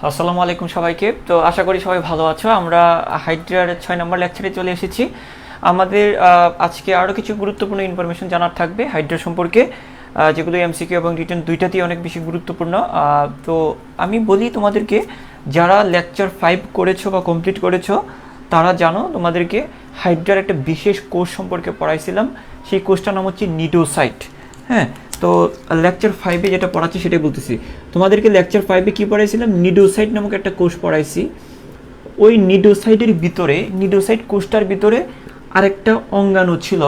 আসসালামু আলাইকুম সবাইকে। তো আশা করি সবাই ভালো আছো। আমরা হাইড্রার 6 নম্বর লেকচারে চলে এসেছি। আমাদের আজকে আরও কিছু গুরুত্বপূর্ণ ইনফরমেশন জানার থাকবে হাইড্রা সম্পর্কে, যেগুলো এমসিকিউ এবং রিটেন দুইটাতেই অনেক বেশি গুরুত্বপূর্ণ। তো আমি বলি তোমাদেরকে, যারা লেকচার 5 করেছো বা কমপ্লিট করেছো তারা জানো তোমাদেরকে হাইড্রার একটা বিশেষ কোর্স সম্পর্কে পড়াইছিলাম। সেই কোর্সটার নাম হচ্ছে নিডোসাইট। হ্যাঁ, তো লেকচার 5-এ যেটা পড়াচ্ছি সেটাই বলতেছি তোমাদেরকে। লেকচার 5-এ কী পড়াইছিলাম? নিডোসাইট নামক একটা কোর্স পড়াইছি। ওই নিডোসাইটের ভিতরে, নিডোসাইট কোর্সটার ভিতরে আরেকটা অঙ্গাণু ছিল,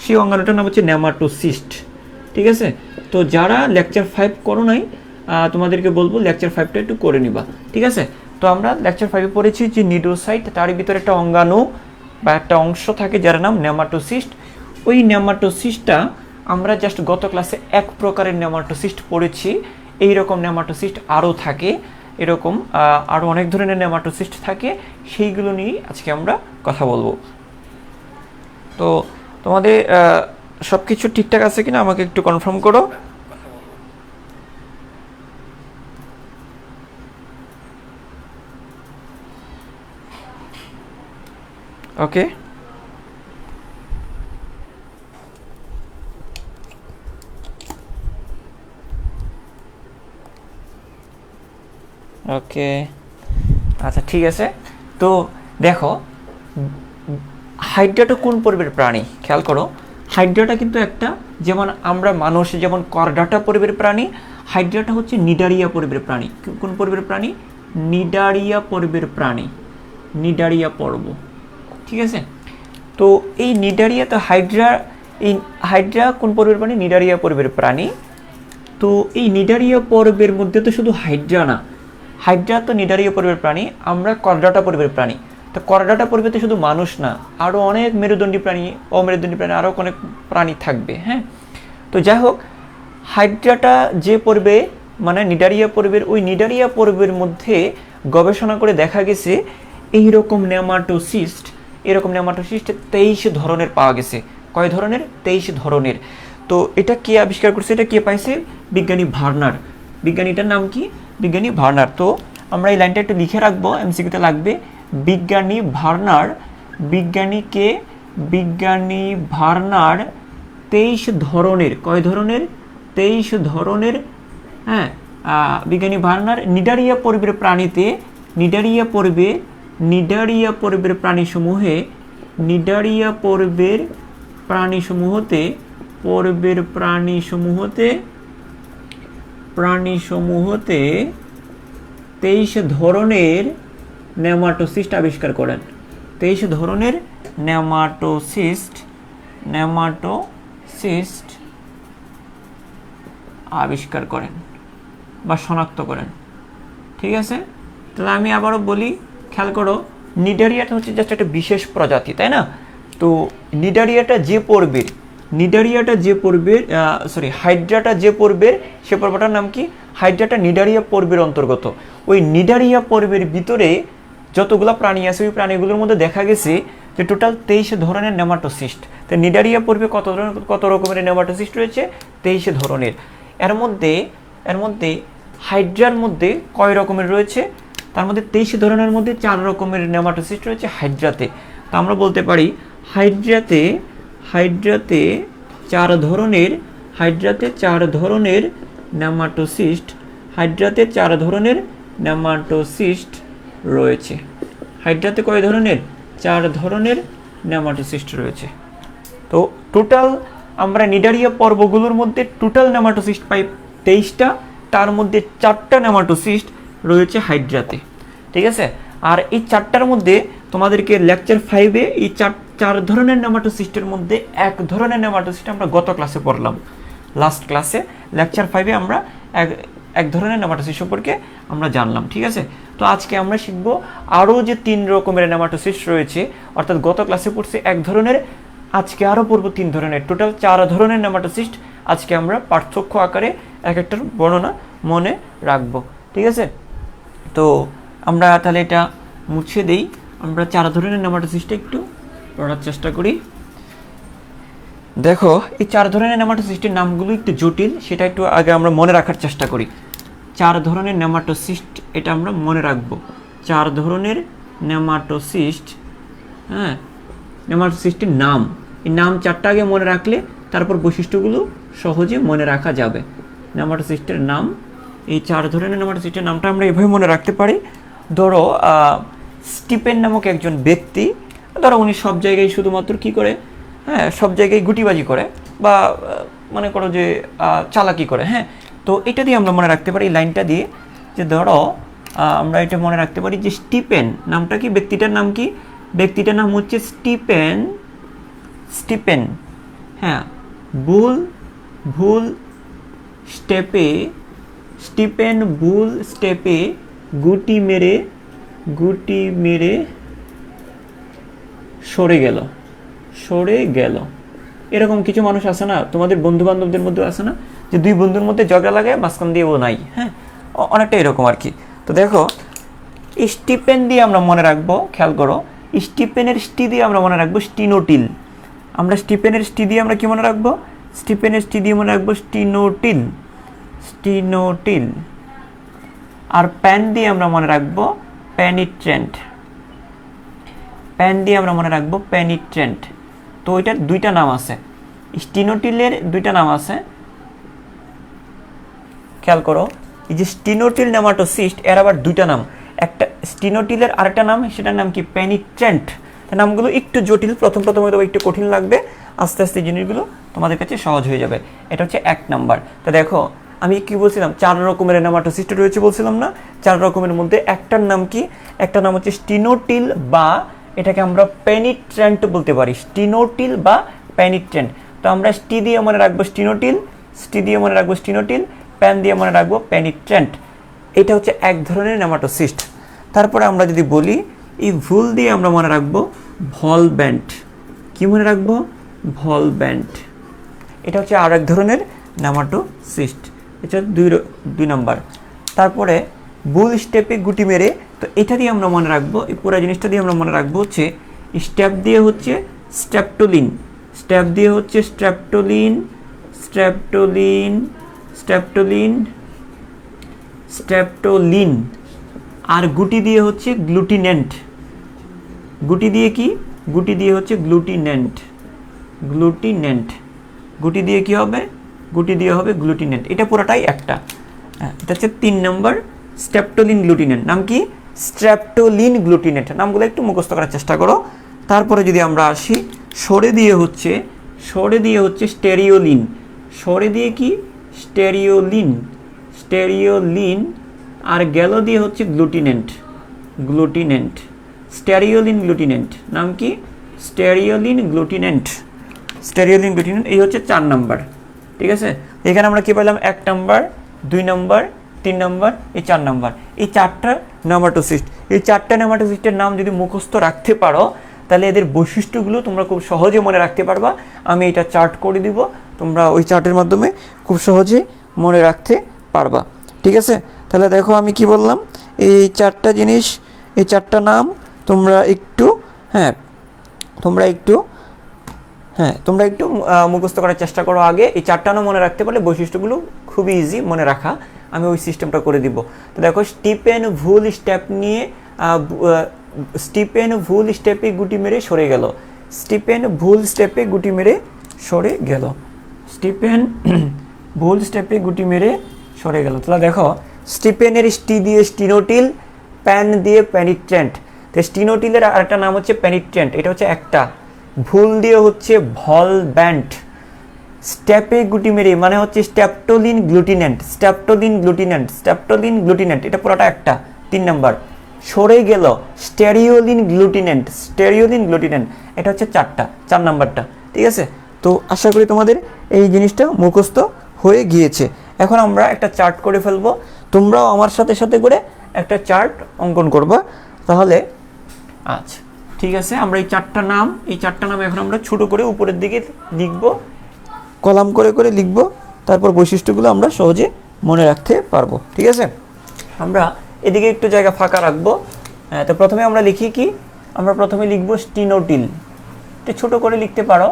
সেই অঙ্গাণুটার নাম হচ্ছে নেমাটোসিস্ট। ঠিক আছে, তো যারা লেকচার 5 করো নাই তোমাদেরকে বলবো লেকচার 5টা একটু করে নিবা। ঠিক আছে, তো আমরা লেকচার 5-এ পড়েছি যে নিডোসাইট, তার ভিতরে একটা অঙ্গাণু বা একটা অংশ থাকে যার নাম নেমাটোসিস্ট। ওই নেমাটোসিস্টটা আমরা জাস্ট গত ক্লাসে এক প্রকারের নেমাটোসিস্ট পড়েছি। এই রকম নেমাটোসিস্ট আরও থাকে, এরকম আরও অনেক ধরনের নেমাটোসিস্ট থাকে, সেইগুলো নিয়েই আজকে আমরা কথা বলবো। তো তোমাদের সব কিছু ঠিকঠাক আছে কিনা আমাকে একটু কনফার্ম করো। ওকে, ওকে, আচ্ছা ঠিক আছে। তো দেখো, হাইড্রাটা কোন পর্বের প্রাণী খেয়াল করো। হাইড্রাটা কিন্তু একটা, যেমন আমরা মানুষ যেমন করডাটা পর্বের প্রাণী, হাইড্রাটা হচ্ছে নিডারিয়া পর্বের প্রাণী। কোন পর্বের প্রাণী? নিডারিয়া পর্বের প্রাণী, নিডারিয়া পর্ব। ঠিক আছে, তো এই নিডারিয়া, তো হাইড্রা, এই হাইড্রা কোন পর্বের প্রাণী? নিডারিয়া পর্বের প্রাণী। তো এই নিডারিয়া পর্বের মধ্যে তো শুধু হাইড্রা না, হাইড্রা তো নিডারিয়া পর্বের প্রাণী, আমরা করডাটা পর্বের প্রাণী। তো করডাটা পর্বেতে শুধু মানুষ না, আরও অনেক মেরুদণ্ডী প্রাণী, অমেরুদণ্ডী প্রাণী, আরও অনেক প্রাণী থাকবে। হ্যাঁ, তো যাই হোক, হাইড্রাটা যে পর্বে, মানে নিডারিয়া পর্বের, ওই নিডারিয়া পর্বের মধ্যে গবেষণা করে দেখা গেছে এইরকম নেমাটোসিস্ট, এরকম নেমাটোসিস্ট 23 ধরনের পাওয়া গেছে। কয় ধরনের? 23 ধরনের। তো এটা কে আবিষ্কার করছে? এটা কে পাইছে? বিজ্ঞানী ভার্নার। বিজ্ঞানীটার নাম কি? বিজ্ঞানী ভার্নার। তো আমরা এই লাইনটা একটু লিখে রাখবো, এমসিকিউতে লাগবে। বিজ্ঞানী ভার্নার, বিজ্ঞানীকে, বিজ্ঞানী ভার্নার 23 ধরনের, কয় ধরনের? 23 ধরনের। হ্যাঁ, বিজ্ঞানী ভার্নার নিডারিয়া পর্বের প্রাণীতে, নিডারিয়া পর্বে, নিডারিয়া পর্বের প্রাণীসমূহে, নিডারিয়া পর্বের প্রাণীসমূহতে, পর্বের প্রাণীসমূহতে, প্রাণীসমূহতে 23 ধরনের নেমাটোসিস্ট আবিষ্কার করেন। 23 ধরনের নেমাটোসিস্ট, নেমাটোসিস্ট আবিষ্কার করেন বা শনাক্ত করেন। ঠিক আছে, তাহলে আমি আবারও বলি, খেয়াল করো, নিডারিয়াটা হচ্ছে জাস্ট একটা বিশেষ প্রজাতি, তাই না? তো নিডারিয়াটা যে পর্বের, নিডারিয়াটা যে পর্বের, হাইড্রাটা যে পর্বের, সে পর্বটার নাম কি? হাইড্রাটা নিডারিয়া পর্বের অন্তর্গত। ওই নিডারিয়া পর্বের ভিতরে যতগুলো প্রাণী আছে, ওই প্রাণীগুলোর মধ্যে দেখা গেছে যে টোটাল 23 ধরনের নেমাটোসিস্ট। তো নিডারিয়া পর্বে কত রকমের নেমাটোসিস্ট রয়েছে? 23 ধরনের। এর মধ্যে হাইড্রার মধ্যে কয় রকমের রয়েছে? তার মধ্যে 23 ধরনের মধ্যে 4 রকমের নেমাটোসিস্ট রয়েছে হাইড্রাতে। তো আমরা বলতে পারি হাইড্রাতে, হাইড্রাতে 4 ধরনের, হাইড্রাতে 4 ধরনের নেমাটোসিস্ট, হাইড্রাতে 4 ধরনের নেমাটোসিস্ট রয়েছে। হাইড্রাতে কয় ধরনের? 4 ধরনের নেমাটোসিস্ট রয়েছে। তো টোটাল আমরা নিডারিয়া পর্বগুলোর মধ্যে টোটাল নেমাটোসিস্ট পাই 23টা, তার মধ্যে 4টা নেমাটোসিস্ট রয়েছে হাইড্রাতে। ঠিক আছে, আর এই 4টার মধ্যে তোমাদেরকে লেকচার 5-এ এই চার ধরনের নেমাটোসিস্টের মধ্যে এক ধরনের নেমাটোসিস্ট আমরা গত ক্লাসে পড়লাম। লাস্ট ক্লাসে লেকচার 5-এ আমরা এক ধরনের নেমাটোসিস্ট সম্পর্কে আমরা জানলাম। ঠিক আছে, তো আজকে আমরা শিখবো আরও যে 3 রকমের নেমাটোসিস্ট রয়েছে, অর্থাৎ গত ক্লাসে পড়ছে এক ধরনের, আজকে আরও পড়বো 3 ধরনের, টোটাল 4 ধরনের নেমাটোসিস্ট আজকে আমরা পার্থক্য আকারে এক একটার বর্ণনা মনে রাখবো। ঠিক আছে, তো আমরা তাহলে এটা মুছে দেই, আমরা 4 ধরনের নেমাটোসিস্টটা একটু পড়ার চেষ্টা করি। দেখো, এই 4 ধরনের নেমাটোসিস্টের নামগুলো একটু জটিল, সেটা একটু আগে আমরা মনে রাখার চেষ্টা করি। 4 ধরনের নেমাটোসিস্ট এটা আমরা মনে রাখবো। 4 ধরনের নেমাটোসিস্ট, হ্যাঁ, নেমাটোসিস্টের নাম, এই নাম 4টা আগে মনে রাখলে তারপর বৈশিষ্ট্যগুলো সহজে মনে রাখা যাবে। নেমাটোসিস্টের নাম, এই 4 ধরনের নেমাটোসিস্টের নামটা আমরা এভাবে মনে রাখতে পারি। ধরো স্টিপেন নামক একজন ব্যক্তি, ধরো উনি সব জায়গায় শুধুমাত্র কি করে, হ্যাঁ, সব জায়গায় গুটিবাজি করে বা মনে করো যে চালাকি করে, হ্যাঁ। তো এটা দিয়ে আমরা মনে রাখতে পারি, এই লাইনটা দিয়ে, যে ধরো আমরা এটা মনে রাখতে পারি যে স্টিপেন নামটা কি, ব্যক্তিটার নাম কি, ব্যক্তিটার নাম হচ্ছে স্টিপেন। স্টিপেন, হ্যাঁ, ভুল স্টেপে, স্টিপেন ভুল স্টেপে গুটি মেরে সরে গেল। এরকম কিছু মানুষ আছে না, তোমাদের বন্ধু বান্ধবদের মধ্যে আছে না, যে 2 বন্ধুর মধ্যে ঝগড়া লাগায় মাঝখান দিয়ে ও নাই, হ্যাঁ, অনেকটা এরকম আর কি। তো দেখো স্টিপেন দিয়ে আমরা মনে রাখবো, খেয়াল করো, স্টিপেনের স্টি দিয়ে আমরা মনে রাখবো স্টিনোটিল। আমরা স্টিপেনের স্টি দিয়ে আমরা কি মনে রাখবো, স্টিপেনের স্টি দিয়ে মনে রাখবো স্টিনোটিল। আর প্যান দিয়ে আমরা মনে রাখবো প্যানিট্রেন্ট। প্যান দিয়ে আমরা মনে রাখবো প্যানিট্রেন্ট। তো ওইটার 2টা নাম আছে, স্টিনোটিলের 2টা নাম আছে, খেয়াল করো। এই যে স্টিনোটিল নেমাটোসিস্ট, এর আবার 2টা নাম, একটা স্টিনোটিলের আরেকটা নাম, সেটার নাম কি প্যানিট্রেন্ট। নামগুলো একটু জটিল, প্রথম হয়তো একটু কঠিন লাগবে, আস্তে আস্তে জিনিসগুলো তোমাদের কাছে সহজ হয়ে যাবে। এটা হচ্ছে 1 নাম্বার। তো দেখো আমি কি বলছিলাম, 4 রকমের নেমাটোসিস্ট রয়েছে বলছিলাম না, 4 রকমের মধ্যে একটার নাম কি, একটা নাম হচ্ছে স্টিনোটিল, বা এটাকে আমরা পেনিট্রেন্ট বলতে পারি, স্টিনোটিল বা পেনিট্রেন্ট। তো আমরা স্টি দিয়ে মনে রাখবো স্টিনোটিল, প্যান দিয়ে মনে রাখবো পেনিট্রেন্ট। এটা হচ্ছে 1 ধরনের নেমাটোসিস্ট। তারপরে আমরা যদি বলি এই ভুল দিয়ে আমরা মনে রাখবো ভলব্যান্ট। কি মনে রাখবো, ভলব্যান্ট। এটা হচ্ছে আর 1 ধরনের নেমাটোসিস্ট, এটা 2 নাম্বার। তারপরে বুল স্টেপে গুটি মেরে, তো এটা দিয়ে আমরা মনে রাখবো, এই পুরো জিনিসটা দিয়ে আমরা মনে রাখবো হচ্ছে স্টেপ দিয়ে হচ্ছে স্ট্রেপ্টোলিন, স্ট্রেপ্টোলিন। আর গুটি দিয়ে হচ্ছে গ্লুটিনেন্ট। গুটি দিয়ে কি, গুটি দিয়ে হচ্ছে গ্লুটিনেন্ট। গুটি দিয়ে কি হবে, গুটি দিয়ে হবে গ্লুটিনেন্ট। এটা পুরোটাই একটা, এটা হচ্ছে 3 নম্বর, স্ট্রেপ্টোলিন গ্লুটিনেন্ট। নাম কি, স্ট্রেপ্টোলিন গ্লুটিনেন্ট। নামগুলো একটু মুখস্থ করার চেষ্টা করো। তারপরে যদি আমরা আসি, সরে দিয়ে হচ্ছে স্টেরিওলিন। সরে দিয়ে কি, স্টেরিওলিন। আর গেল দিয়ে হচ্ছে গ্লুটিনেন্ট। স্টেরিওলিন গ্লুটিনেন্ট। নাম কি, স্টেরিওলিন গ্লুটিনেন্ট। এই হচ্ছে 4 নাম্বার। ঠিক আছে, এখানে আমরা কি পেলাম, 1 নাম্বার, 2 নাম্বার, 3 নাম্বার, এই 4 নাম্বার। এই 4টা নেমাটোসিস্ট, এই 4টা নেমাটোসিস্টের নাম যদি মুখস্থ রাখতে পারো, তাহলে এদের বৈশিষ্ট্যগুলো তোমরা খুব সহজে মনে রাখতে পারবা। আমি এটা চার্ট করে দিব, তোমরা ওই চার্টের মাধ্যমে খুব সহজে মনে রাখতে পারবা। ঠিক আছে, তাহলে দেখো আমি কি বললাম, এই 4টা জিনিস, এই 4টা নাম তোমরা একটু মুখস্থ করার চেষ্টা করো আগে। এই 4টা নাম মনে রাখতে পারলে বৈশিষ্ট্যগুলো খুবই ইজি মনে রাখা। আমি ওই সিস্টেমটা করে দিব। তো দেখো, স্টিপেন ভুল স্টেপে গুটি মেরে সরে গেল। স্টিপেন ভুল স্টেপে গুটি মেরে সরে গেল। তাহলে দেখো, স্টিপেনের স্টি দিয়ে স্টিনোটিল, প্যান দিয়ে প্যানিট্রেন্ট। তো স্টিনোটিলের আরেকটা নাম হচ্ছে প্যানিট্রেন্ট, এটা হচ্ছে একটা। ভুল দিয়ে হচ্ছে ভলব্যান্ট। স্টেপে গুটি মেরে মানে হচ্ছে স্ট্রেপ্টোলিন গ্লুটিনেন্ট, এটা পুরোটা একটা, 3 নাম্বার। সরে গেল স্টেরিওলিন গ্লুটিনেন্ট, এটা হচ্ছে 4 নাম্বারটা। ঠিক আছে, তো আশা করি তোমাদের এই জিনিসটা মুখস্থ হয়ে গিয়েছে। এখন আমরা একটা চার্ট করে ফেলবো, তোমরাও আমার সাথে করে একটা চার্ট অঙ্কন করবা তাহলে। আচ্ছা ঠিক আছে, আমরা এই 4টা নাম এখন আমরা ছোট করে উপরের দিকে লিখবো, কলাম করে লিখবো, তারপর বৈশিষ্ট্যগুলো আমরা সহজে মনে রাখতে পারবো। ঠিক আছে, আমরা এদিকে একটু জায়গা ফাঁকা রাখবো। তো প্রথমে আমরা লিখি কি, আমরা প্রথমে লিখবো স্টিনোটিল। একটু ছোট করে লিখতে পারো।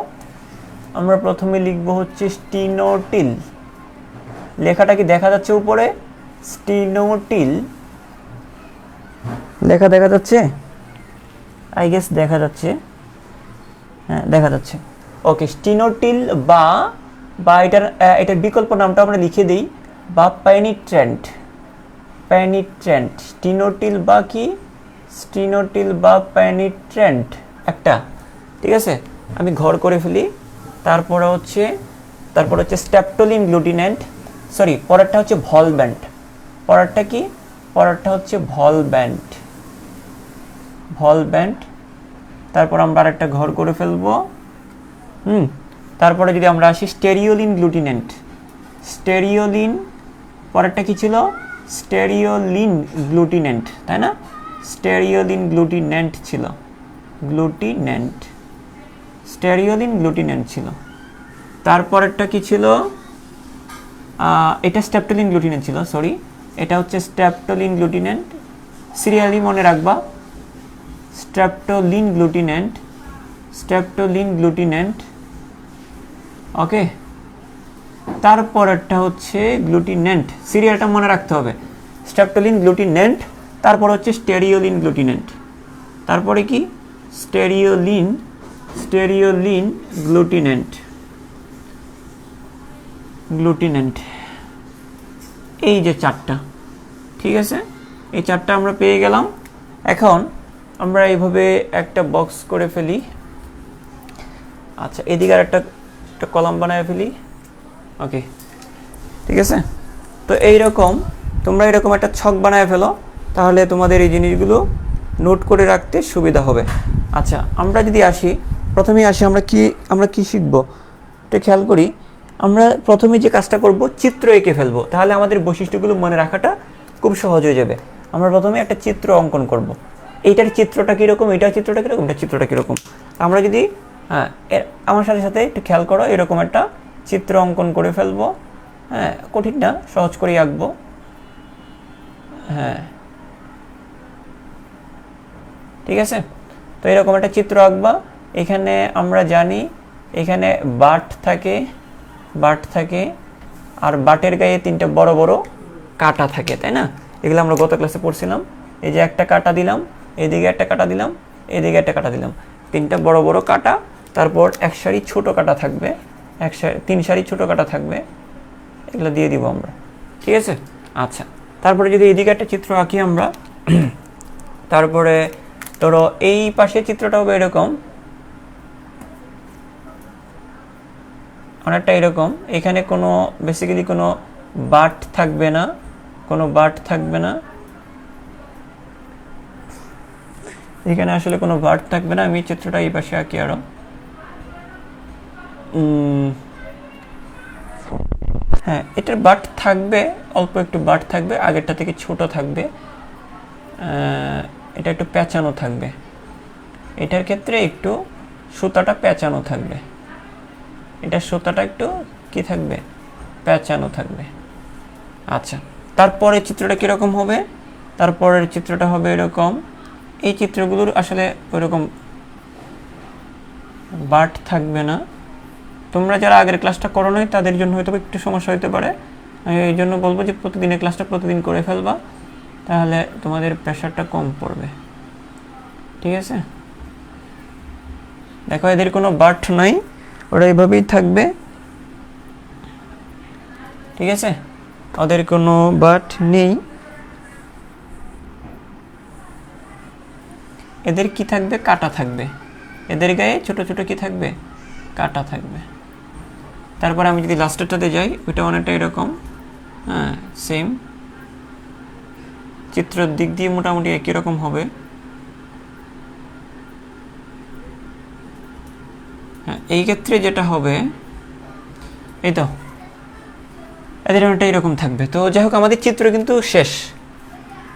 আমরা প্রথমে লিখবো হচ্ছে স্টিনোটিল। লেখাটা কি দেখা যাচ্ছে উপরে, স্টিনোটিল। দেখা যাচ্ছে, আই গেস দেখা যাচ্ছে, হ্যাঁ দেখা যাচ্ছে। ওকে, স্টিনোটিল বা এটার বিকল্প নামটা আমরা লিখে দিই, বা পেনিট্রেন্ট। স্টিনোটিল বা কি, স্টিনোটিল বা পেনিট্রেন্ট একটা, ঠিক আছে। আমি ঘর করে ফেলি। তারপরে হচ্ছে স্ট্যাপটোলিন গ্লুটিনেন্ট, সরি পরেরটা হচ্ছে ভলব্যান্ট। পরেরটা কি, পরেরটা হচ্ছে ভলব্যান্ট। তারপর আমরা আরেকটা ঘর করে ফেলবো। তারপরে যদি আমরা আসি স্টেরিওলিন গ্লুটিনেন্ট, পরেরটা কি ছিল, স্টেরিওলিন গ্লুটিনেন্ট, তাই না? স্টেরিওলিন গ্লুটিনেন্ট ছিল, স্টেরিওলিন গ্লুটিনেন্ট ছিল। তারপরেরটা কি ছিল, এটা স্ট্যাপটোলিন গ্লুটিনেন্ট ছিল, সরি এটা হচ্ছে স্ট্যাপটোলিন গ্লুটিনেন্ট, সিরিয়ালি মনে রাখবা, স্ট্যাপটোলিন গ্লুটিনেন্ট। ওকে, তারপরেরটা হচ্ছে গ্লুটিনেন্ট, সিরিয়ালটা মনে রাখতে হবে, স্ট্যাপটোলিন গ্লুটিনেন্ট, তারপর হচ্ছে স্টেরিওলিন গ্লুটিনেন্ট, তারপরে কি স্টেরিওলিন গ্লুটিনেন্ট। এই যে চারটা, ঠিক আছে, এই চারটা আমরা পেয়ে গেলাম। এখন আমরা এইভাবে একটা বক্স করে ফেলি। আচ্ছা, এদিকে আর একটা কলাম বানায় ফেলি। ওকে, ঠিক আছে। তো এইরকম তোমরা এরকম একটা ছক বানায় ফেলো, তাহলে তোমাদের এই জিনিসগুলো নোট করে রাখতে সুবিধা হবে। আচ্ছা, আমরা যদি আসি, প্রথমেই আসি আমরা কি শিখবো এটা খেয়াল করি। আমরা প্রথমে যে কাজটা করব, চিত্র এঁকে ফেলবো, তাহলে আমাদের বৈশিষ্ট্যগুলো মনে রাখাটা খুব সহজ হয়ে যাবে। আমরা প্রথমে একটা চিত্র অঙ্কন করব। এইটার চিত্রটা কীরকম, এটার চিত্রটা কীরকম, এটার চিত্রটা কীরকম। আমরা যদি আমার সাথে একটু খেয়াল করো, এরকম একটা চিত্র অঙ্কন করে ফেলবো। হ্যাঁ, কঠিন না, সহজ করেই আঁকবো। হ্যাঁ, ঠিক আছে। তো এরকম একটা চিত্র আঁকবা। এখানে আমরা জানি এখানে বাট থাকে, আর বাটের গায়ে তিনটা বড় বড় কাটা থাকে, তাই না? এগুলো আমরা গত ক্লাসে পড়ছিলাম। এই যে একটা কাটা দিলাম, এদিকে একটা কাটা দিলাম, এদিকে একটা কাটা দিলাম, তিনটা বড় বড় কাটা। তারপর এক সারি ছোট কাটা থাকবে, তিন সারি ছোট কাটা থাকবে, এগুলো দিয়ে দিব আমরা, ঠিক আছে। আচ্ছা, তারপরে যদি এদিকে একটা চিত্র আঁকি আমরা, তারপরে ধরো এই পাশে চিত্রটা হবে এরকম, অনেকটা এরকম। এখানে কোনো বেসিক্যালি কোনো বাট থাকবে না, এখানে আসলে কোনো বাট থাকবে না। আমি চিত্রটা এই পাশে আঁকি আরো। হ্যাঁ, এটার বাট থাকবে, অল্প একটু বাট থাকবে, আগেরটা থেকে ছোট থাকবে, এটা একটু পেঁচানো থাকবে, এটার ক্ষেত্রে একটু সুতাটা পেঁচানো থাকবে, এটার সুতাটা একটু কি থাকবে, পেঁচানো থাকবে। আচ্ছা, তারপরে চিত্রটা কীরকম হবে, তারপরের চিত্রটা হবে এরকম। এই চিত্রগুলোর আসলে ওইরকম বাট থাকবে না। তোমরা যারা আগের ক্লাসটা করো নাই তাদের জন্য হয়তো একটু সমস্যা হতে পারে। আমি এই জন্য বলবো যে প্রতিদিনের ক্লাসটা প্রতিদিন করে ফেলবা, তাহলে তোমাদের প্রেশারটা কম পড়বে, ঠিক আছে। দেখো, এদের কোনো বাট নাই, ওরা এইভাবেই থাকবে, ঠিক আছে, ওদের কোনো বাট নেই। এদের কি থাকবে, কাটা থাকবে, এদের গায়ে ছোট ছোট কি থাকবে, কাটা থাকবে। তারপর আমি যদি লাস্টেরটাতে যাই, ওইটা অনেকটা এরকম, হ্যাঁ সেম চিত্রের দিক দিয়ে মোটামুটি একই রকম হবে। হ্যাঁ, এই ক্ষেত্রে যেটা হবে, এই তো এদের অনেকটা এরকম থাকবে। তো যাই হোক, আমাদের চিত্র কিন্তু শেষ,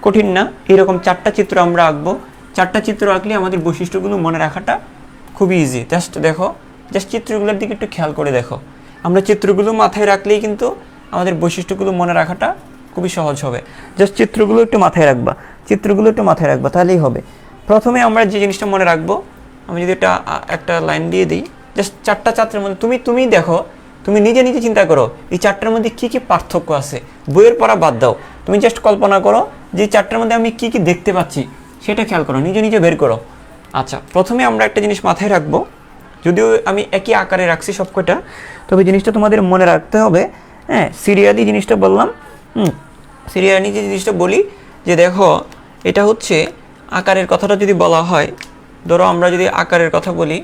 কঠিন না। এরকম চারটা চিত্র আমরা আঁকবো। চারটা চিত্র আঁকলে আমাদের বৈশিষ্ট্যগুলো মনে রাখাটা খুবই ইজি। জাস্ট দেখো, জাস্ট চিত্রগুলোর দিকে একটু খেয়াল করে দেখো। আমরা চিত্রগুলো মাথায় রাখলেই কিন্তু আমাদের বৈশিষ্ট্যগুলো মনে রাখাটা খুবই সহজ হবে। জাস্ট চিত্রগুলো একটু মাথায় রাখবা, তাহলেই হবে। প্রথমে আমরা যে জিনিসটা মনে রাখবো, আমি যদি একটা লাইন দিয়ে দিই, জাস্ট চারটা চাত্রের মধ্যে তুমি দেখো, তুমি নিজে চিন্তা করো এই চারটার মধ্যে কী কী পার্থক্য আছে। বইয়ের পড়া বাদ দাও, তুমি জাস্ট কল্পনা করো যে চারটার মধ্যে আমি কী কী দেখতে পাচ্ছি, সেটা খেয়াল করো, নিজে নিজে বের করো। আচ্ছা, প্রথমে আমরা একটা জিনিস মাথায় রাখবো, যদিও আমি একই আকারে রাখছি সবকটা, তবে জিনিসটা তোমাদের মনে রাখতে হবে। হ্যাঁ, সিরিয়ালি জিনিসটা বললাম। সিরিয়ালি যে জিনিসটা বলি যে দেখো, এটা হচ্ছে আকারের কথাটা যদি বলা হয়, ধরো আমরা যদি আকারের কথা বলি,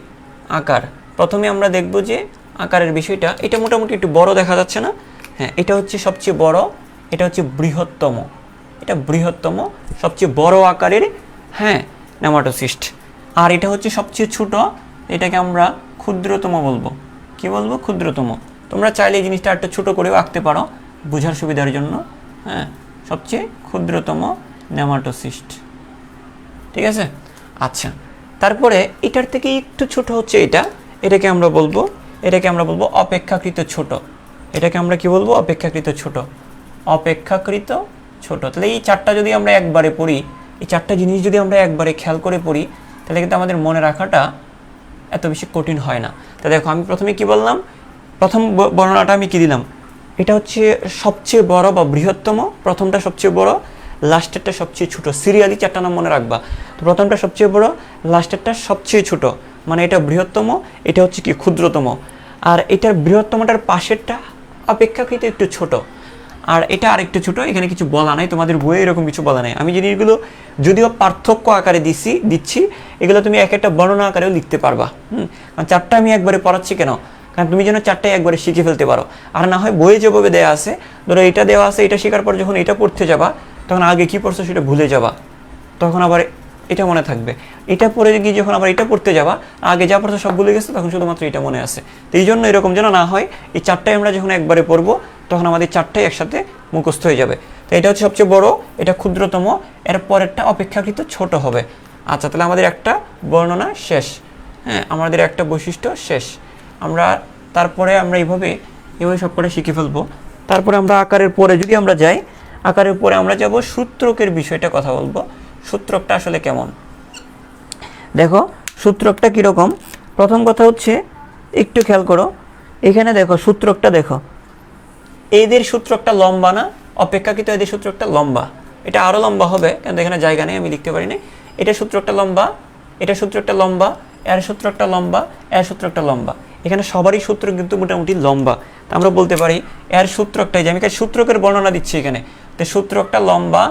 আকার প্রথমে আমরা দেখব যে আকারের বিষয়টা, এটা মোটামুটি একটু বড় দেখা যাচ্ছে না? হ্যাঁ, এটা হচ্ছে সবচেয়ে বড়, এটা হচ্ছে বৃহত্তম, এটা বৃহত্তম সবচেয়ে বড় আকারের, হ্যাঁ, নেমাটোসিস্ট। আর এটা হচ্ছে সবচেয়ে ছোট, এটাকে আমরা ক্ষুদ্রতম বলবো। কি বলবো? ক্ষুদ্রতম। তোমরা চাইলে এই জিনিসটা একটু ছোট করেও আঁকতে পারো বোঝার সুবিধার জন্য। হ্যাঁ, সবচেয়ে ক্ষুদ্রতম নেমাটোসিস্ট, ঠিক আছে? আচ্ছা, তারপরে এটার থেকে একটু ছোট হচ্ছে এটাকে আমরা বলবো অপেক্ষাকৃত ছোট। এটাকে আমরা কি বলবো? অপেক্ষাকৃত ছোট, অপেক্ষাকৃত ছোট। তাহলে এই চারটা যদি আমরা একবারে পড়ি, এই চারটা জিনিস যদি আমরা একবারে খেয়াল করে পড়ি, তাহলে কিন্তু আমাদের মনে রাখাটা এত বেশি কঠিন হয় না। তা দেখো, আমি প্রথমে কি বললাম, প্রথম বর্ণনাটা আমি কি দিলাম, এটা হচ্ছে সবচেয়ে বড় বা বৃহত্তম, প্রথমটা সবচেয়ে বড়, লাস্টেরটা সবচেয়ে ছোট। সিরিয়ালি চারটা নাম মনে রাখবা। তো প্রথমটা সবচেয়ে বড়, লাস্টেরটা সবচেয়ে ছোট, মানে এটা বৃহত্তম, এটা হচ্ছে কি ক্ষুদ্রতম। আর এটার বৃহত্তমটার পাশেরটা অপেক্ষাকৃত একটু ছোট, আর এটা আরেকটু ছোট। এখানে কিছু বলা নাই, তোমাদের বইয়ে এরকম কিছু বলা নাই। আমি জিনিসগুলো যদিও পার্থক্য আকারে দিচ্ছি, এগুলো তুমি এক একটা বর্ণনা আকারেও লিখতে পারবা। কারণ চারটা আমি একবারে পড়াচ্ছি কেন? কারণ তুমি যেন চারটাই একবারে শিখে ফেলতে পারো। আর না হয় বইয়ে যেভাবে দেওয়া আছে, ধরো এটা দেওয়া আছে, এটা শেখার পর যখন এটা পড়তে যাবা, তখন আগে কি পড়ছো সেটা ভুলে যাবা, তখন আবার এটা মনে থাকবে। এটা পড়ে গিয়ে যখন আবার এটা পড়তে যাবা, আগে যা পড়ছো সব ভুলে গেছে, তখন শুধুমাত্র এটা মনে আছে। তো এই জন্য এরকম যেন না হয়, এই চারটাই আমরা যখন একবারে পড়বো, তখন আমাদের চারটাই একসাথে মুখস্থ হয়ে যাবে। তো এটা হচ্ছে সবচেয়ে বড়, এটা ক্ষুদ্রতম, এর পরেরটা অপেক্ষাকৃত ছোট হবে। আচ্ছা, তাহলে আমাদের একটা বর্ণনা শেষ। হ্যাঁ, আমাদের একটা বৈশিষ্ট্য শেষ। তারপরে আমরা এইভাবে সবকটা শিখে ফেলবো। তারপরে আমরা আকারের পরে যদি আমরা যাই, আকারের পরে আমরা যাব সূত্রকের বিষয়টা কথা বলবো। সূত্রকটা আসলে কেমন? দেখো, সূত্রকটা কীরকম? প্রথম কথা হচ্ছে, একটু খেয়াল করো, এখানে দেখো সূত্রকটা দেখো, এদের সূত্রকটা লম্বা না? অপেক্ষাকৃত এদের সূত্রকটা লম্বা। এটা আরও লম্বা হবে, কিন্তু এখানে জায়গা নেই, আমি লিখতে পারিনি। এটা সূত্রকটা লম্বা, এটা সূত্রকটা লম্বা, এর সূত্রকটা লম্বা, এর সূত্রকটা লম্বা। এখানে সবারই সূত্র কিন্তু মোটামুটি লম্বা। তা আমরা বলতে পারি এর সূত্রকটাই, যে আমি সূত্রকের বর্ণনা দিচ্ছি এখানে, তো সূত্রকটা লম্বা,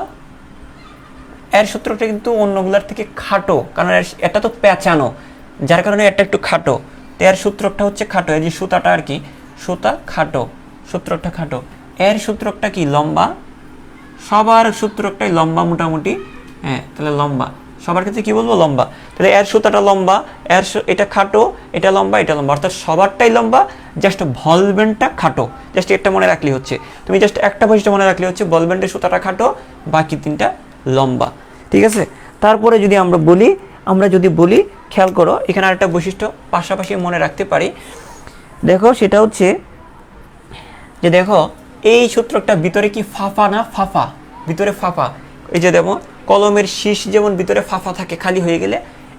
এর সূত্রকটা কিন্তু অন্যগুলার থেকে খাটো, কারণ এটা তো পেঁচানো, যার কারণে এটা একটু খাটো। তো এর সূত্রকটা হচ্ছে খাটো, এই যে সুতাটা আর কি, সুতা খাটো, সূত্রকটা খাটো। এর সূত্রকটা কি? লম্বা। সবার সূত্রকটাই লম্বা মোটামুটি। হ্যাঁ, তাহলে লম্বা, সবার ক্ষেত্রে কি বলবো? লম্বা। তাহলে এর সুতাটা লম্বা, এটা খাটো, এটা লম্বা, এটা লম্বা, অর্থাৎ সবারটাই লম্বা, জাস্ট বলবেনটা খাটো। জাস্ট এটা মনে রাখলেই হচ্ছে, তুমি জাস্ট একটা বৈশিষ্ট্য মনে রাখলেই হচ্ছে, বলবেন্টের সুতাটা খাটো, বাকি তিনটা লম্বা, ঠিক আছে? তারপরে যদি আমরা বলি, খেয়াল করো, এখানে আরেকটা বৈশিষ্ট্য পাশাপাশি মনে রাখতে পারি। দেখো, সেটা হচ্ছে যে দেখো, এই সূত্রকটা ভিতরে কি ফাফা না? ফাফা, ভিতরে ফাফা। এই যে দেখো, কলমের শীষ যেমন ভিতরে ফাফা থাকে খালি হয়ে গেলে,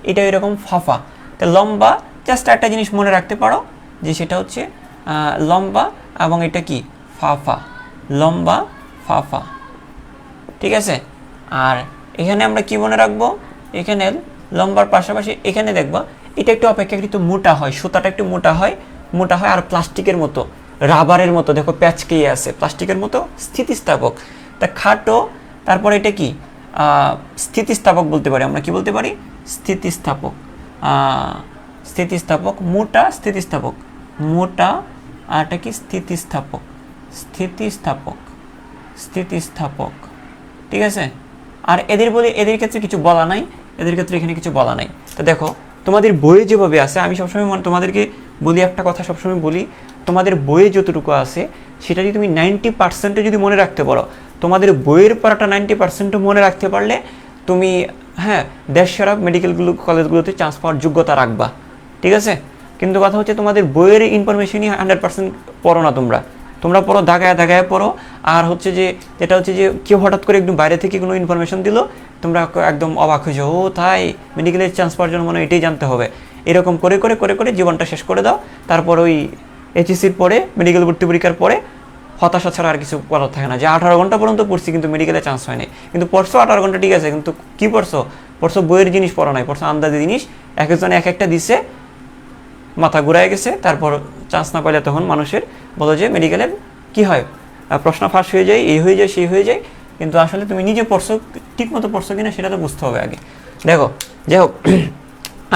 এটা এরকম ফাফা। তো লম্বা, জাস্ট একটা জিনিস মনে রাখতে পারো, যে সেটা হচ্ছে লম্বা, এবং এটা কি? ফাফা, লম্বা ফাফা, ঠিক আছে? আর এখানে আমরা কি মনে রাখবো? এখানে লম্বার পাশাপাশি এখানে দেখবা, এটা একটু অপেক্ষাকৃত মোটা হয়, সুতাটা একটু মোটা হয়, আর প্লাস্টিকের মতো, রাবারের মতো, দেখো প্যাচকিয়ে আছে, প্লাস্টিকের মতো, স্থিতিস্থাপক। তা খাটো, তারপরে এটা কি? স্থিতিস্থাপক বলতে পারি আমরা। কি বলতে পারি? স্থিতিস্থাপক, স্থিতিস্থাপক, মোটা স্থিতিস্থাপক, মোটা, আর এটা কি? স্থিতিস্থাপক, স্থিতিস্থাপক, ঠিক আছে? আর এদের ক্ষেত্রে কিছু বলা নাই, এদের ক্ষেত্রে এখানে কিছু বলা নাই। তো দেখো, তোমাদের বইয়ে যেভাবে আছে, আমি সবসময় তোমাদেরকে বলি, একটা কথা সবসময় বলি, তোমাদের বইয়ে যতটুকু আছে সেটা যদি তুমি 90% যদি মনে রাখতে পারো, তোমাদের বইয়ের পড়াটা 90% মনে রাখতে পারলে তুমি, হ্যাঁ, দেশসেরা কলেজগুলোতে চান্স পাওয়ার যোগ্যতা রাখবা, ঠিক আছে? কিন্তু কথা হচ্ছে, তোমাদের বইয়ের ইনফরমেশনই 100% পড়ো না, তোমরা পড়ো দাগায় পড়ো। আর হচ্ছে যেটা হচ্ছে যে কেউ হঠাৎ করে একদম বাইরে থেকে কোনো ইনফরমেশন দিল, তোমরা একদম অবাক হয়ে যাও, ও তাই, মেডিকেলের চান্স পাওয়ার জন্য মনে হয় এটাই জানতে হবে। এরকম করে জীবনটা শেষ করে দাও। তারপর ওই এইচএসসির পরে, মেডিকেল ভর্তি পরীক্ষার পরে হতাশা ছাড়া আর কিছু করার থাকে না, যে 18 ঘন্টা পর্যন্ত পড়ছি কিন্তু মেডিকেলে চান্স হয়নি। কিন্তু পড়ছো 18 ঘন্টা, ঠিক আছে, কিন্তু কি পড়ছো? পড়ছো বইয়ের জিনিস পড়া নাই, পড়ছো আন্দাজে জিনিস, এক একজনে এক একটা দিছে, মাথা ঘুরায় গেছে। তারপর চান্স না পাইলে তখন মানুষের বলো যে মেডিকেলের কি হয়, প্রশ্ন ফাঁস হয়ে যায়, এই হয়ে যায় সেই হয়ে যায়। কিন্তু আসলে তুমি নিজে পড়ছো ঠিক মতো পড়ছো কিনা সেটা তো বুঝতে হবে আগে। দেখো যাই হোক,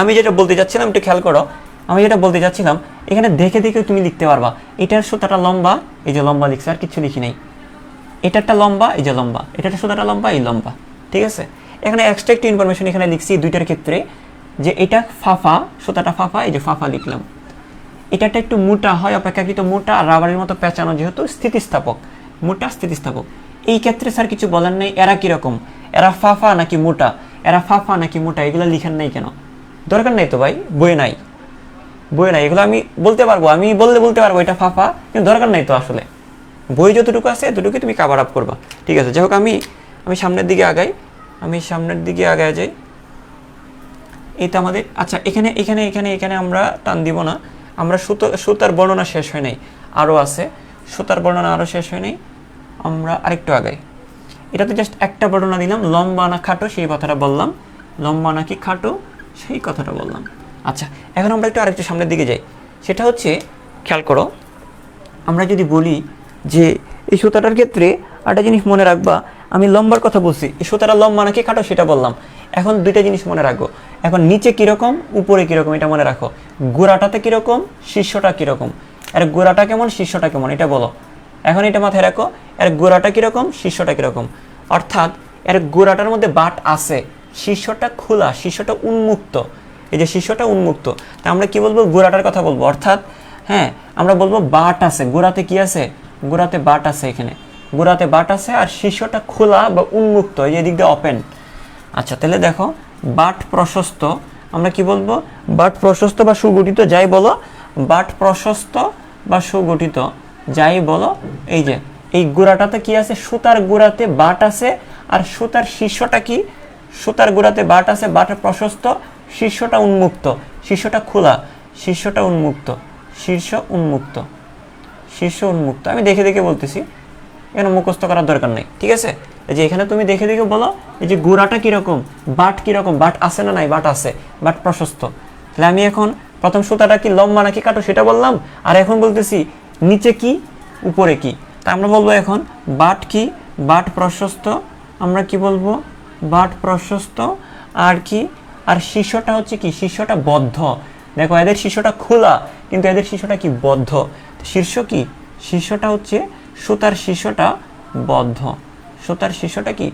আমি যেটা বলতে চাচ্ছিলাম একটু খেয়াল করো। আমি যেটা বলতে চাচ্ছিলাম এখানে দেখে দেখে তুমি লিখতে পারবা। এটার সুতাটা লম্বা, এই যে লম্বা লিখছে, আর কিছু লিখি নাই। এটারটা লম্বা, এই যে লম্বা, এটার সুতাটা লম্বা, এই লম্বা, ঠিক আছে। এখানে এক্সট্রা একটু ইনফরমেশন এখানে লিখছি দুইটার ক্ষেত্রে, যে এটা ফাফা, সুতাটা ফাফা, এই যে ফাফা লিখলাম। এটাটা একটু মোটা হয়, অপেক্ষাকৃত মোটা, আর রাবারের মতো পেঁচানো, যেহেতু স্থিতিস্থাপক, মোটা স্থিতিস্থাপক। এই ক্ষেত্রে স্যার কিছু বলার নেই, এরা কিরকম, এরা ফাফা নাকি মোটা, এরা ফাফা নাকি মোটা, এগুলো লিখেন নাই কেন? দরকার নেই তো ভাই, বইয়ে নাই, বইয়ে নাই। এগুলো আমি বলতে পারবো, আমি বলতে পারবো এটা ফাফা, কিন্তু দরকার নাই তো আসলে। বই যতটুকু আছে এতটুকুই তুমি কাভার আপ করবা, ঠিক আছে। যাই হোক, আমি সামনের দিকে আগাই, আমি সামনের দিকে আগায় যাই। এই তো আমাদের, আচ্ছা এখানে এখানে এখানে এখানে আমরা টান দিব না, আমরা সুতার বর্ণনা শেষ হয় নাই, আরও আছে, সুতার বর্ণনা আরও শেষ হয় নাই, আমরা আরেকটু আগাই। এটা তো জাস্ট একটা বর্ণনা দিলাম, লম্বা না খাটো সেই কথাটা বললাম, লম্বা নাকি খাটো সেই কথাটা বললাম। আচ্ছা, এখন আমরা একটু আরেকটু সামনের দিকে যাই। সেটা হচ্ছে, খেয়াল করো, আমরা যদি বলি যে এই সুতাটার ক্ষেত্রে একটা জিনিস মনে রাখবা, আমি লম্বার কথা বলছি, এই সুতাটা লম্বা নাকি খাটো সেটা বললাম। এখন দুইটা জিনিস মনে রাখবো, এখন নিচে কীরকম উপরে কীরকম এটা মনে রাখো, গোড়াটাতে কীরকম শীর্ষটা কীরকম, এর গোড়াটা কেমন শীর্ষটা কেমন এটা বলো। এখন এটা মাথায় রাখো, এর গোড়াটা কীরকম শীর্ষটা কীরকম, অর্থাৎ এর গোড়াটার মধ্যে বাট আছে, শীর্ষটা খোলা, শীর্ষটা উন্মুক্ত, এই যে শীর্ষটা উন্মুক্ত। তা আমরা কি বলবো, গোড়াটার কথা বলবো, অর্থাৎ হ্যাঁ আমরা বলবো বাট আছে, গোড়াতে কি আছে, গোড়াতে বাট আছে, এখানে গোড়াতে বাট আছে, আর শীর্ষটা খোলা বা উন্মুক্ত, এই যে দিক দিয়ে ওপেন। আচ্ছা তাহলে দেখো, বাট প্রশস্ত, আমরা কি বলবো, বাট প্রশস্ত বা সুগঠিত যাই বলো, বাট প্রশস্ত বা সুগঠিত যাই বলো। এই যে এই গোড়াটাতে কি আছে, সুতার গোড়াতে বাট আছে, আর সুতার শীর্ষটা কি, সুতার গোড়াতে বাট আছে, বাট প্রশস্ত, শীর্ষটা উন্মুক্ত, শীর্ষটা খোলা, শীর্ষটা উন্মুক্ত, শীর্ষ উন্মুক্ত, শীর্ষ উন্মুক্ত। আমি দেখে দেখে বলতেছি, এখানে মুখস্থ করার দরকার নেই, ঠিক আছে। এই যে এখানে তুমি দেখে দেখে বলো, এই যে গোড়াটা কীরকম, বাট কীরকম, বাট আছে না নাই, বাট আছে, বাট প্রশস্ত। তাহলে আমি এখন প্রথম সুতাটা কি লম্বা নাকি কাটো সেটা বললাম, আর এখন বলতেছি নিচে কি উপরে কি। তা আমরা বলবো এখন বাট কি, বাট প্রশস্ত, আমরা কি বলবো, বাট প্রশস্ত, আর কি, আর শীর্ষটা হচ্ছে কি, শীর্ষটা বদ্ধ। দেখো এদের শীর্ষটা খোলা, কিন্তু এদের শীর্ষটা কি বদ্ধ। শীর্ষ কি, শীর্ষটা হচ্ছে, সুতার শীর্ষটা বদ্ধ, সুতার শীর্ষটা কি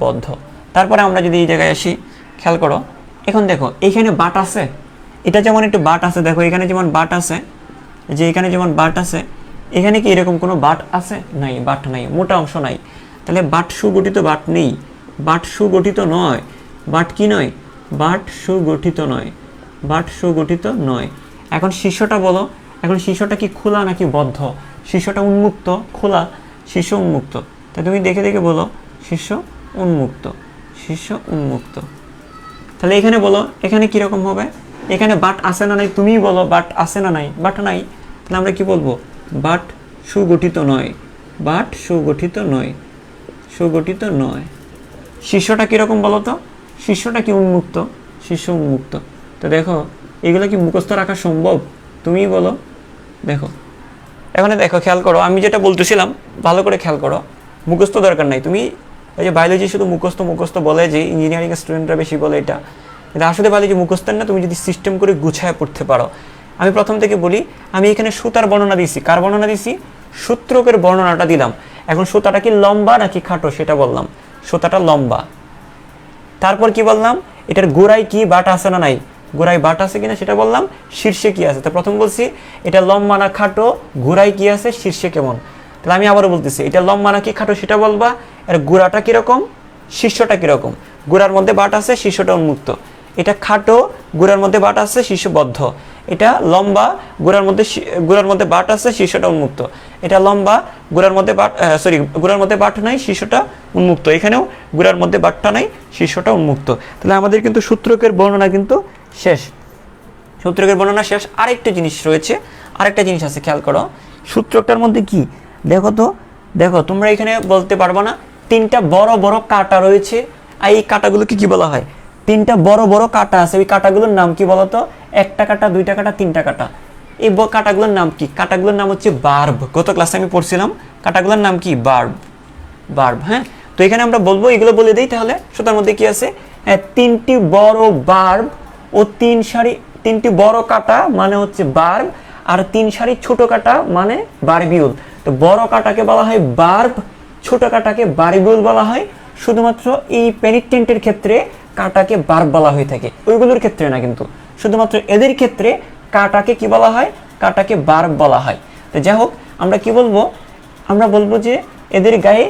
বদ্ধ। তারপরে আমরা যদি এই জায়গায় আসি, খেয়াল করো, এখন দেখো এইখানে বাট আছে, এটা যেমন একটু বাট আছে, দেখো এখানে যেমন বাট আছে, যে এখানে যেমন বাট আছে, এখানে কি এরকম কোনো বাট আছে, নাই, বাট নাই, মোটা অংশ নাই। তাহলে বাট সুগঠিত, বাট নেই, বাট সুগঠিত নয়, বাট কি নয়, বাট সুগঠিত নয়, বাট সুগঠিত নয়। এখন শীর্ষটা বলো, এখন শীর্ষটা কি খোলা নাকি বদ্ধ, শীর্ষটা উন্মুক্ত, খোলা, শীর্ষ উন্মুক্ত। তা তুমি দেখে দেখে বলো, শীর্ষ উন্মুক্ত, শীর্ষ উন্মুক্ত। তাহলে এখানে বলো, এখানে কীরকম হবে, এখানে বাট আছে না নাই, তুমিই বলো বাট আছে না নাই, বাট নাই। তাহলে আমরা কি বলবো, বাট সুগঠিত নয়, বাট সুগঠিত নয়, সুগঠিত নয়। শীর্ষটা কীরকম বলো তো, শীর্ষটা কি উন্মুক্ত, শীর্ষ উন্মুক্ত। তো দেখো এগুলো কি মুখস্থ রাখা সম্ভব, তুমিই বলো। দেখো এখানে দেখো, খেয়াল করো, আমি যেটা বলতেছিলাম ভালো করে খেয়াল করো, মুখস্থ দরকার নাই। তুমি ওই যে বায়োলজি শুধু মুখস্থ মুখস্থ বলে, যে ইঞ্জিনিয়ারিং স্টুডেন্টরা বেশি বলে এটা, কিন্তু আসলে বায়োলজি মুখস্থের না, তুমি যদি সিস্টেম করে গুছায় পড়তে পারো। আমি প্রথম থেকে বলি, আমি এখানে সুতার বর্ণনা দিয়েছি, কার বর্ণনা দিয়েছি, সূত্রকের বর্ণনাটা দিলাম। এখন সুতাটা কি লম্বা নাকি খাটো সেটা বললাম, সুতাটা লম্বা। তারপর কি বললাম, এটার গোড়ায় কি বাট আছে না নাই, গোড়ায় বাট আছে কিনা সেটা বললাম, শীর্ষে কি আছে। তো প্রথম বলছি এটা লম্বা না খাটো, গোড়ায় কি আছে, শীর্ষে কেমন। তাহলে আমি আবারও বলতেছি, এটা লম্বা নাকি খাটো সেটা বলবা, এর গোড়াটা কীরকম, শীর্ষটা কীরকম, গোড়ার মধ্যে বাট আছে, শীর্ষটা উন্মুক্ত। এটা খাটো, গোড়ার মধ্যে বাট আছে, শীর্ষবদ্ধ। এটা লম্বা, গোড়ার মধ্যে বাট আছে, শীর্ষটা উন্মুক্ত। এটা লম্বা, গোড়ার মধ্যে বাট, গোড়ার মধ্যে বাট নাই, শীর্ষটা উন্মুক্ত। এখানেও গোড়ার মধ্যে বাটটা নাই, শীর্ষটা উন্মুক্ত। তাহলে আমাদের কিন্তু সূত্রকের বর্ণনা কিন্তু শেষ, সূত্রকের বর্ণনা শেষ। আরেকটা জিনিস রয়েছে, আরেকটা জিনিস আছে, খেয়াল করো, সূত্রকটার মধ্যে কি, দেখো তো, দেখো তোমরা এখানে বলতে পারবো না, তিনটা বড় বড় কাঁটা রয়েছে, আর এই কাঁটাগুলোকে কি বলা হয়, তিনটা বড় বড় কাটা আছে, ওই কাটাগুলোর নাম কি বলতো? একটা কাটা, দুইটা কাটা, তিনটা কাটা। এই কাটাগুলোর নাম কি? কাটাগুলোর নাম হচ্ছে বার্ব। গত ক্লাসে আমি পড়ছিলাম কাটাগুলোর নাম কি? বার্ব। বার্ব, হ্যাঁ। তো এখানে আমরা বলবো, এগুলো বলে দিই তাহলে। সুতার মধ্যে কি আছে? হ্যাঁ, তিনটি বড় বার্ব ও তিনটি বড় কাটা মানে হচ্ছে বার্ব, আর 3 সারি ছোট কাটা মানে বারবিউল। তো বড় কাটাকে বলা হয় বার্ব, ছোট কাটাকে বারবিউল বলা হয়। শুধুমাত্র এই পেনিটেন্টের ক্ষেত্রে কাটাকে বার্ব বলা হয়ে থাকে, ওইগুলোর ক্ষেত্রে না। কিন্তু শুধুমাত্র এদের ক্ষেত্রে কাটাকে কি বলা হয়? কাটাকে বার্ব বলা হয়। তো যাই হোক, আমরা কি বলবো? আমরা বলবো যে এদের গায়ে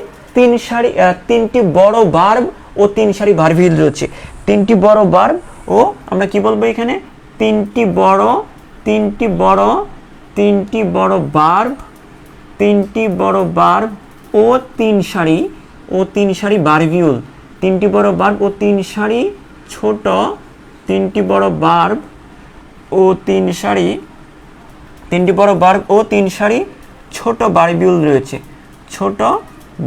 তিনটি বড় বার্ব ও 3 সারি বারবিউল রয়েছে। তিনটি বড় বার্ব ও আমরা কি বলবো এখানে? তিনটি বড় বার্ব, ও 3 সারি বারবিউল। তিনটি বড় বার্ব ও 3 সারি ছোট, তিনটি বড় বার্ব ও 3 সারি ছোট বারবিউল রয়েছে। ছোট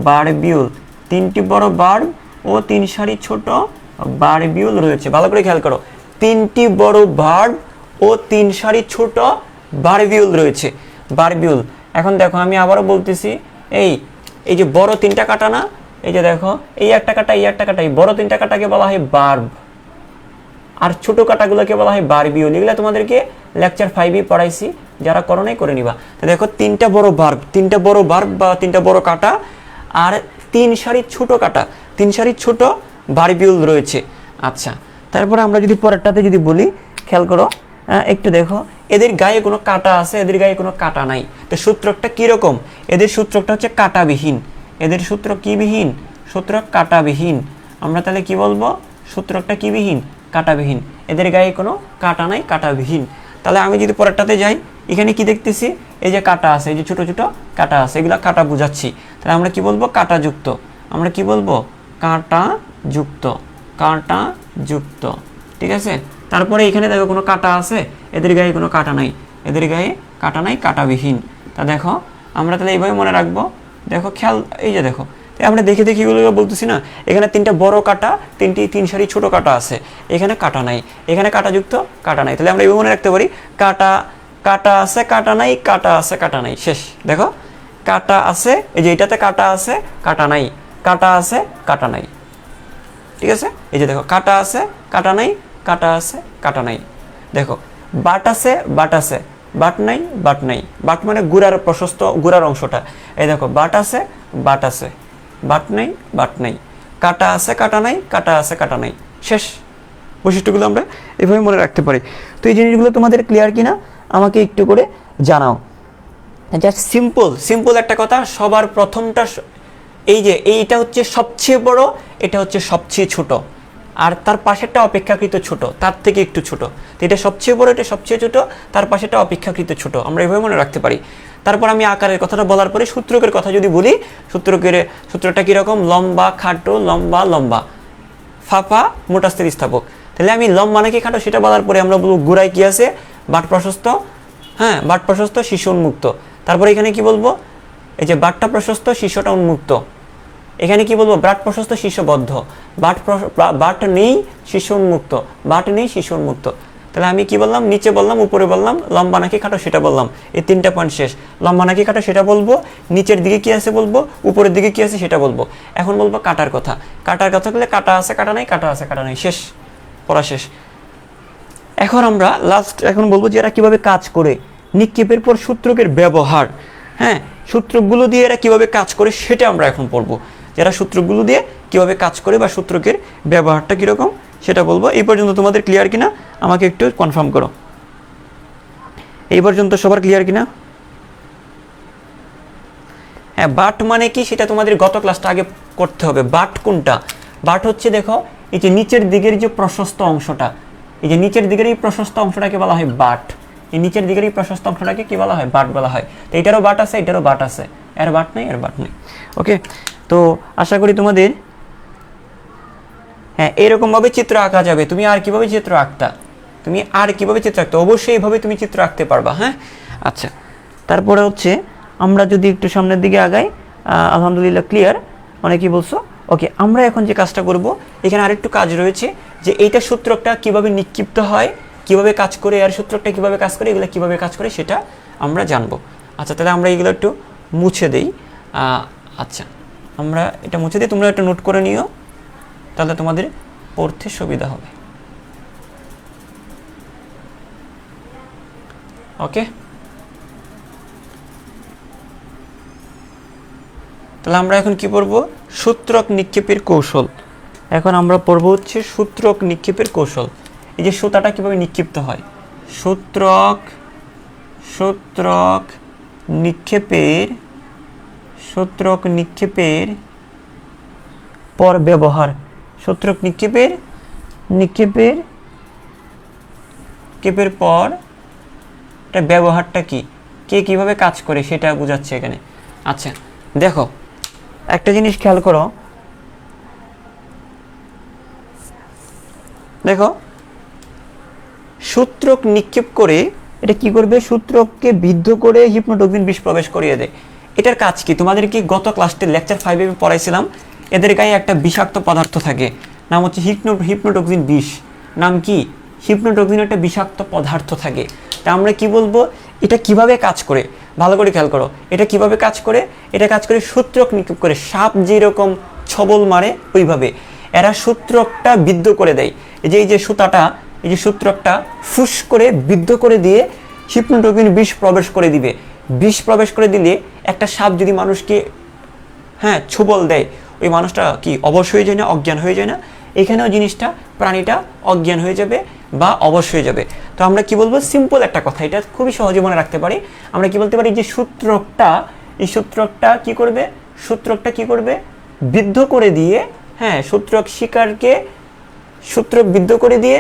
বারবিউল, তিনটি বড় বার্ব ও 3 সারি ছোট বারবিউল রয়েছে। ভালো করে খেয়াল করো, তিনটি বড় বার্ব ও 3 সারি ছোট বারবিউল রয়েছে। বারবিউল। এখন দেখো, আমি আবারও বলতেছি, এই যে বড় 3টা কাটা না, এই যে দেখো, এই একটা কাটা, এই একটা কাটা, এই বড় 3টা কাটাকে বলা হয় বার্ব, আর ছোট কাটাগুলোকে বলা হয় বারবিউল। এগুলো তোমাদেরকে লেকচার 5-এ পড়াইছি, যারা করো নাই করে নিবা। তো দেখো, 3টা বড় বার্ব বা 3টা বড় কাটা, আর 3 সারি ছোট কাটা, 3 সারি ছোট বারবিউল রয়েছে। আচ্ছা, তারপরে আমরা যদি পরেরটাতে যদি বলি, খেয়াল করো, একটু দেখো, এদের গায়ে কোনো কাটা আছে, এদের গায়ে কোনো কাটা নাই। তো সূত্রটা কিরকম? এদের সূত্রটা হচ্ছে কাটাবিহীন। এদের সূত্র কি বিহীন? সূত্র কাটাবিহীন। আমরা তাহলে কি বলবো? সূত্রটা কি বিহীন? কাটাবিহীন। এদের গায়ে কোনো কাটা নাই, কাটাবিহীন। তাহলে আমি যদি পরেরটাতে যাই, এখানে কি দেখতেছি? এই যে কাটা আছে, এই যে ছোট ছোট কাটা আছে, এগুলা কাটা বুঝাচ্ছি। তাহলে আমরা কি বলবো? কাটাযুক্ত। আমরা কি বলবো? কাটাযুক্ত। কাটাযুক্ত, ঠিক আছে। তারপরে এখানে দেখো কোনো কাটা আছে, এদের গায়ে কোনো কাটা নাই, এদের গায়ে কাটা নাই, কাটাবিহীন। তা দেখো, আমরা তাহলে এইভাবে মনে রাখবো। দেখো, খেয়াল, এই যে দেখো, আমরা দেখে এগুলো বলতেছি না, এখানে 3টা বড় কাটা, 3 সারি ছোট কাটা আছে, এখানে কাটা নাই, এখানে কাটাযুক্ত, কাটা নাই। তাহলে আমরা এইভাবে মনে রাখতে পারি, কাটা আছে, কাটা নাই, কাটা আছে, কাটা নাই, শেষ। দেখো, কাটা আছে, এই যে এটাতে কাটা আছে, কাটা নাই, কাটা আছে, কাটা নাই, ঠিক আছে। এই যে দেখো, কাটা আছে, কাটা নাই, কাটা আছে, কাটা নাই। দেখো, বাট আছে, বাট আছে, বাট নাই, বাট নাই। বাট মানে গুড়ার প্রশস্ত, গুড়ার অংশটা। এই দেখো, বাট আছে, বাট আছে, বাট নাই, বাট নাই। কাটা আছে, কাটা নাই, কাটা আছে, কাটা নাই, শেষ। বৈশিষ্ট্যগুলো আমরা এভাবে মনে রাখতে পারি। তো এই জিনিসগুলো তোমাদের ক্লিয়ার কিনা আমাকে একটু করে জানাও। জাস্ট সিম্পল একটা কথা, সবার প্রথমটা, এই যে এইটা হচ্ছে সবচেয়ে বড়, এটা হচ্ছে সবচেয়ে ছোট, আর তার পাশেরটা অপেক্ষাকৃত ছোট, তার থেকে একটু ছোট। তো এটা সবচেয়ে বড়, এটা সবচেয়ে ছোট, তার পাশেরটা অপেক্ষাকৃত ছোট। আমরা এভাবে মনে রাখতে পারি। তারপর আমি আকারের কথাটা বলার পরে সূত্রকের কথা যদি বলি, সূত্রটা কীরকম? লম্বা খাটো, লম্বা লম্বা, ফাঁপা মোটা স্থিতিস্থাপক। তাহলে আমি লম্বা নাকি খাটো সেটা বলার পরে আমরা বলবো গোড়ায় কি আছে? বাট প্রশস্ত, হ্যাঁ, বাট প্রশস্ত, শীর্ষ উন্মুক্ত। তারপরে এখানে কি বলবো? এই যে বাটটা প্রশস্ত, শীর্ষটা উন্মুক্ত। এখানে কি বলবো? বাট প্রশস্ত, শীর্ষবদ্ধ। বাট নেই, শীর্ষ উন্মুক্ত, বাট নেই, শীর্ষ উন্মুক্ত। তাহলে আমি কি বললাম? নিচে বললাম, উপরে বললাম, লম্বা নাকি খাটো সেটা বললাম। এই 3টা পয়েন্ট শেষ। লম্বা নাকি খাটো সেটা বলবো, নিচের দিকে কি আছে বলবো, উপরের দিকে কি আছে সেটা বলবো। এখন বলবো কাটার কথা। কাটার কথা বললে কাটা আছে, কাটা নাই, কাটা আছে, কাটা নাই, শেষ, পড়া শেষ। এখন বলবো যে এরা কিভাবে কাজ করে, নিক্ষেপের পর সূত্রকের ব্যবহার। হ্যাঁ, সূত্রগুলো দিয়ে এরা কিভাবে কাজ করে সেটা আমরা এখন পড়বো। যারা সূত্রগুলো দিয়ে কিভাবে কাজ করে বা সূত্রকের ব্যবহারটা কিরকম সেটা বলবো। এই পর্যন্ত তোমাদের ক্লিয়ার কিনা আমাকে একটু কনফার্ম করো। এই পর্যন্ত সবার ক্লিয়ার কিনা? হ্যাঁ, বাট মানে কি সেটা তোমাদের গত ক্লাসটা আগে করতে হবে। বাট কোনটা? বাট হচ্ছে, দেখো, এই যে নিচের দিকের যে প্রশস্ত অংশটা, এই যে নিচের দিকের এই প্রশস্ত অংশটাকে বলা হয় বাট। এই নিচের দিকের এই প্রশস্ত অংশটাকে কি বলা হয়? বাট বলা হয়। তো এটারও বাট আছে, এটারও বাট আছে, এর বাট নেই, এর বাট নেই। ওকে, তো আশা করি তোমাদের, হ্যাঁ, এরকমভাবে চিত্র আঁকা যাবে। তুমি আর কিভাবে চিত্র আঁকতা? অবশ্যই এইভাবে তুমি চিত্র আঁকতে পারবা। হ্যাঁ, আচ্ছা। তারপরে হচ্ছে আমরা যদি একটু সামনের দিকে আগাই, আলহামদুলিল্লাহ ক্লিয়ার। অনেকেই বলছো ওকে, আমরা এখন যে কাজটা করব, এখানে আরেকটু কাজ রয়েছে, যে এইটা সূত্রকটা কিভাবে নিক্ষিপ্ত হয়, কিভাবে কাজ করে, আর সূত্রকটা কিভাবে কাজ করে, এগুলো কিভাবে কাজ করে সেটা আমরা জানবো। আচ্ছা, তাহলে আমরা এগুলো একটু মুছে দেই। আচ্ছা, আমরা এটা মুছে দিই, তোমরা একটু নোট করে নিও, তাহলে তোমাদের পড়তে সুবিধা হবে। ওকে, তাহলে আমরা এখন কি পড়ব? সূত্রক নিক্ষেপের কৌশল। এখন আমরা পড়ব হচ্ছে সূত্রক নিক্ষেপের কৌশল। এই যে সুতাটা কিভাবে নিক্ষিপ্ত হয়, সূত্রক নিক্ষেপের পর ব্যবহার। সূত্রক নিক্ষেপের পর এটা ব্যবহারটা কি, কে কিভাবে কাজ করে সেটা বোঝাচ্ছে এখানে। আচ্ছা দেখো, একটা জিনিস খেয়াল করো, দেখো সূত্রক নিক্ষেপ করে এটা কি করবে, সূত্রককে বিদ্ধ করে হিপনোটক্সিন বিষ প্রবেশ করিয়ে দেয়। এটার কাজ কি? তোমাদেরকে গত ক্লাসে লেকচার 5 এ পড়াইছিলাম, এদের গায়ে একটা বিষাক্ত পদার্থ থাকে, নাম হচ্ছে হিপনোটক্সিন বিষ। নাম কি? হিপনোটক্সিন একটা বিষাক্ত পদার্থ থাকে। তা আমরা কি বলবো, এটা কিভাবে কাজ করে ভালো করে খেয়াল করো। এটা কিভাবে কাজ করে? এটা কাজ করে সূত্রক নিক্ষেপ করে, সাপ যেরকম ছবল মারে ওইভাবে এরা সূত্রকটা বিদ্ধ করে দেয়। এই যে সুতাটা, এই যে সূত্রকটা ফুস করে বিদ্ধ করে দিয়ে হিপনোটক্সিন বিষ প্রবেশ করে দিবে। বিষ প্রবেশ করে দিলে একটা সাপ যদি মানুষকে ছোবল দেয়, ওই মানুষটা কি অবশ হয়ে যায় না, অজ্ঞান হয়ে যায় না? এখানেও জিনিসটা, প্রাণীটা অজ্ঞান হয়ে যাবে বা অবশ হয়ে যাবে। তো আমরা কি বলবো, সিম্পল একটা কথা, এটা খুবই সহজে মনে রাখতে পারি। আমরা কি বলতে পারি, যে এই সূত্রকটা কি করবে, বিদ্ধ করে দিয়ে, সূত্রক বিদ্ধ করে দিয়ে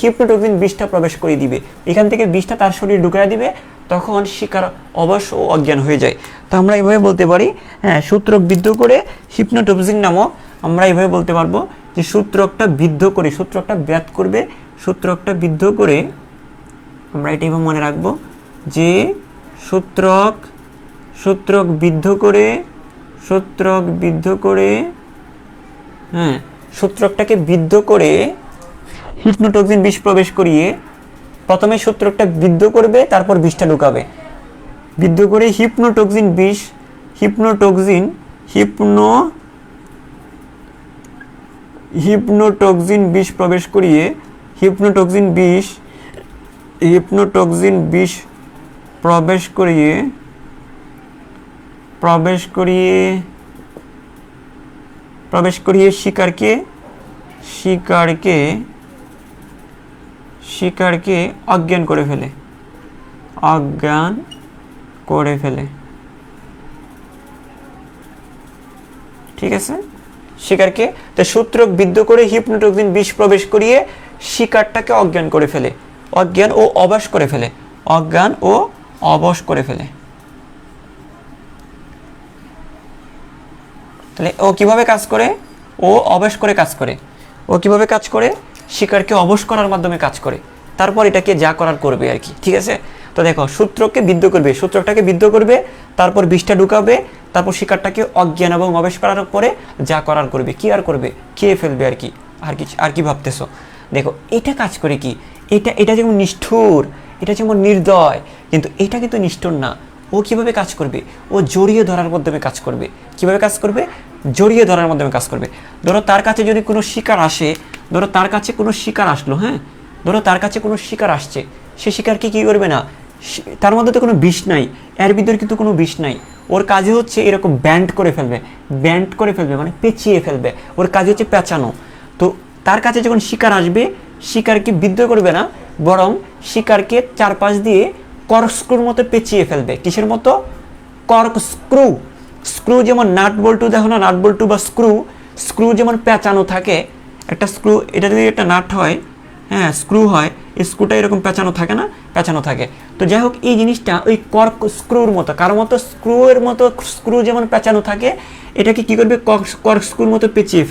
হিপনোটক্সিন বিষটা প্রবেশ করে দিবে। এখান থেকে বিষটা তার শরীরে ঢুকিয়ে দিবে, তখন শিকার অবশ ও অজ্ঞান হয়ে যায়। তো আমরা এইভাবে বলতে পারি, সূত্রক বিদ্ধ করে হিপনোটক্সিন নামক, আমরা এইভাবে বলতে পারবো যে সূত্রকটা বিদ্ধ করে, সূত্রকটা ব্যাত করবে, সূত্রকটা বিদ্ধ করে, আমরা এটা এভাবে মনে রাখবো যে সূত্রক বিদ্ধ করে, সূত্রকটাকে বিদ্ধ করে হিপনোটক্সিন বিষ প্রবেশ করিয়ে, প্রথমে সূত্রকটা বিদ্ধ করবে, তারপর বিষটা ঢুকাবে। বিদ্ধ করে হিপনোটক্সিন বিষ প্রবেশ করিয়ে, হিপনোটক্সিন বিষ প্রবেশ করিয়ে শিকারকে অজ্ঞান করে ফেলে। ঠিক আছে, শিকারকে, তো সূত্রক বিদ্ধ করে হিপনোটক্সিন বিষ প্রবেশ করিয়ে শিকারটাকে অজ্ঞান করে ফেলে, অজ্ঞান ও অবশ করে ফেলে। তাহলে ও কিভাবে কাজ করে? ও অবশ করে কাজ করে। ও কিভাবে কাজ করে? শিকারকে অবশ করার মাধ্যমে কাজ করে, তারপর এটাকে যা করার করবে আর কি। ঠিক আছে, তো দেখো, সূত্রকটাকে বিদ্ধ করবে, তারপর বিষটা ঢুকাবে, তারপর শিকারটাকে অজ্ঞান এবং অবশ করার পরে যা করার করবে। কি আর করবে? খেয়ে ফেলবে আর কি। আর কি ভাবতেছো? দেখো, এটা কাজ করে কি, এটা যেমন নিষ্ঠুর, এটা যেমন নির্দয়, কিন্তু এটা কিন্তু নিষ্ঠুর না। ও কিভাবে কাজ করবে? ও জড়িয়ে ধরার মাধ্যমে কাজ করবে। কিভাবে কাজ করবে? জড়িয়ে ধরার মাধ্যমে কাজ করবে। ধরো তার কাছে যদি কোনো শিকার আসে, তার কাছে কোনো শিকার আসছে, সে শিকারকে কি করবে না, তার মধ্যে তো কোনো বিষ নাই, এর ভিতরে কিন্তু কোনো বিষ নাই, ওর কাজে হচ্ছে এরকম ব্যান্ড করে ফেলবে মানে পেঁচিয়ে ফেলবে। ওর কাজে হচ্ছে পেঁচানো। তো তার কাছে যখন শিকার আসবে, শিকারকে বিদ্ধ করবে না, বরং শিকারকে চারপাশ দিয়ে কর্কস্ক্রুর মতো পেঁচিয়ে ফেলবে। কিসের মতো? স্ক্রু যেমন নাট বল্টু, দেখো না, নাট বল্টু বা স্ক্রু যেমন পেঁচানো থাকে, একটা স্ক্রু, এটা যদি একটা নাট হয়, স্ক্রু হয়, এই স্ক্রুটা এরকম পেঁচানো থাকে না, পেঁচানো থাকে। তো যাই হোক, এই জিনিসটা ওই কর্কস্ক্রুর মতো, কারোর মতো স্ক্রু যেমন পেঁচানো থাকে, এটাকে কি করবে, কর্কস্ক্রুর মতো পেঁচিয়ে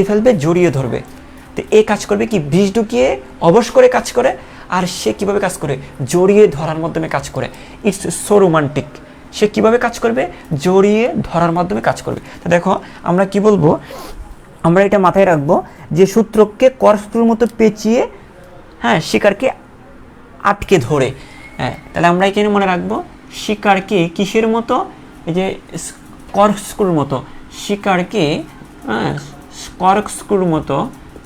ফেলবে, জড়িয়ে ধরবে। তো এই কাজ করবে কি, বিষ ঢুকিয়ে অবশ করে কাজ করে। আর সে কিভাবে কাজ করে? জড়িয়ে ধরার মাধ্যমে কাজ করে। It's so romantic. সে কিভাবে কাজ করবে? জড়িয়ে ধরার মাধ্যমে কাজ করবে। তো দেখো আমরা কি বলবো, আমরা এটা মাথায় রাখবো যে সূত্রকে কর্কস্ক্রুর মতো পেঁচিয়ে হ্যাঁ শিকারকে আটকে ধরে। হ্যাঁ, তাহলে আমরা এখানে মনে রাখবো শিকারকে কিসের মতো? এই যে কর্কস্ক্রুর মতো, শিকারকে কর্কস্ক্রুর মতো,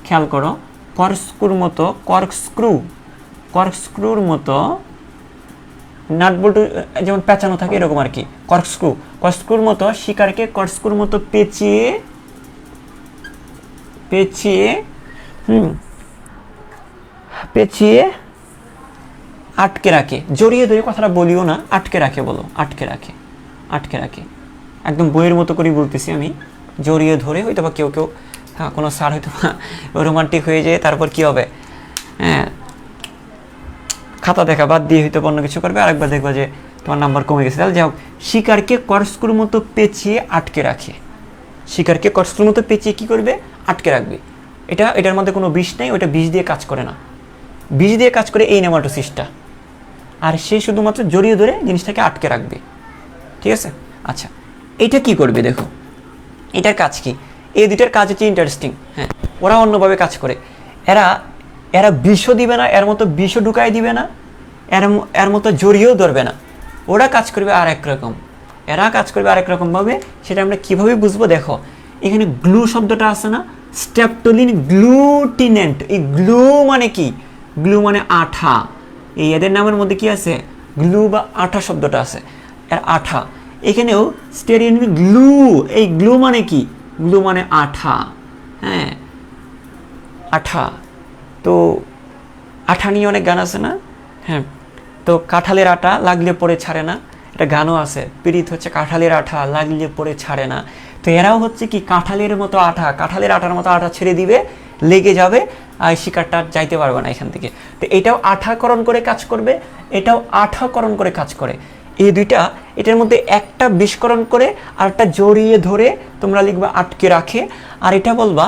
খেয়াল করো, কর্কস্ক্রুর মতো, কর্কস্ক্রুর মতো, নাট বল্টু যেমন পেঁচানো থাকে এরকম আর কি, কর্কস্ক্রুর মতো শিকারকে কর্কস্ক্রুর মতো পেঁচিয়ে পেঁচিয়ে আটকে রাখে। জড়িয়ে ধরে কথাটা বলিও না, আটকে রাখে বলো, আটকে রাখে। একদম বইয়ের মতো করে বলতেছি আমি, জড়িয়ে ধরে। হয়তো বা কেউ হ্যাঁ কোনো স্যার হয়তো রোমান্টিক হয়ে যায়, তারপর কি হবে, হ্যাঁ খাতা দেখা বাদ দিয়ে হয়তো অন্য কিছু করবে, আরেকবার দেখবা যে তোমার নাম্বার কমে গেছে। তাহলে যাই হোক, শিকারকে কর্কস্ক্রুর মতো পেঁচিয়ে আটকে রাখে। শিকারকে কর্কস্ক্রুর মতো পেঁচিয়ে কী করবে? আটকে রাখবে। এটার মধ্যে কোনো বিষ নেই, ওটা বিষ দিয়ে কাজ করে না, বিষ দিয়ে কাজ করে এই নেমাটোসিসটা, আর সে শুধুমাত্র জড়িয়ে ধরে জিনিসটাকে আটকে রাখবে। ঠিক আছে, আচ্ছা এটা কি করবে দেখো, এটার কাজ কি? এই দুইটার কাজ হচ্ছে ইন্টারেস্টিং। হ্যাঁ, ওরা অন্যভাবে কাজ করে। এরা বিষও দিবে না, এর মতো বিষও ঢুকাই দিবে না, এর মতো জড়িয়েও ধরবে না। ওরা কাজ করবে আর একরকম, এরা কাজ করবে আরেক রকমভাবে। সেটা আমরা কীভাবে বুঝবো? দেখো এখানে গ্লু শব্দটা আছে না, স্ট্রেপ্টোলিন গ্লুটিনেন্ট। এই গ্লু মানে কি? গ্লু মানে আঠা। এই এদের নামের মধ্যে কি আছে? গ্লু বা আঠা শব্দটা আছে, এর আঠা। এখানেও স্টেরিন গ্লু। এই গ্লু মানে কি? গ্লু মানে আঠা। হ্যাঁ, আঠা। তো আঠা নিয়ে অনেক গান আছে না? হ্যাঁ, তো কাঁঠালের আটা লাগলে পরে ছাড়ে না, এটা গানও আছে। পীড়িত হচ্ছে কাঁঠালের আঠা, লাগলে পরে ছাড়ে না। তো এরাও হচ্ছে কি কাঁঠালের মতো আঠা, কাঁঠালের আঠার মতো আঠা ছেড়ে দিবে, লেগে যাবে, আর শিকারটা যাইতে পারবে না এখান থেকে। তো এটাও আঠাকরণ করে কাজ করবে, এটাও আঠাকরণ করে কাজ করে। এই দুইটা, এটার মধ্যে একটা বিস্করণ করে আর একটা জড়িয়ে ধরে তোমরা লিখবা আটকে রাখে, আর এটা বলবা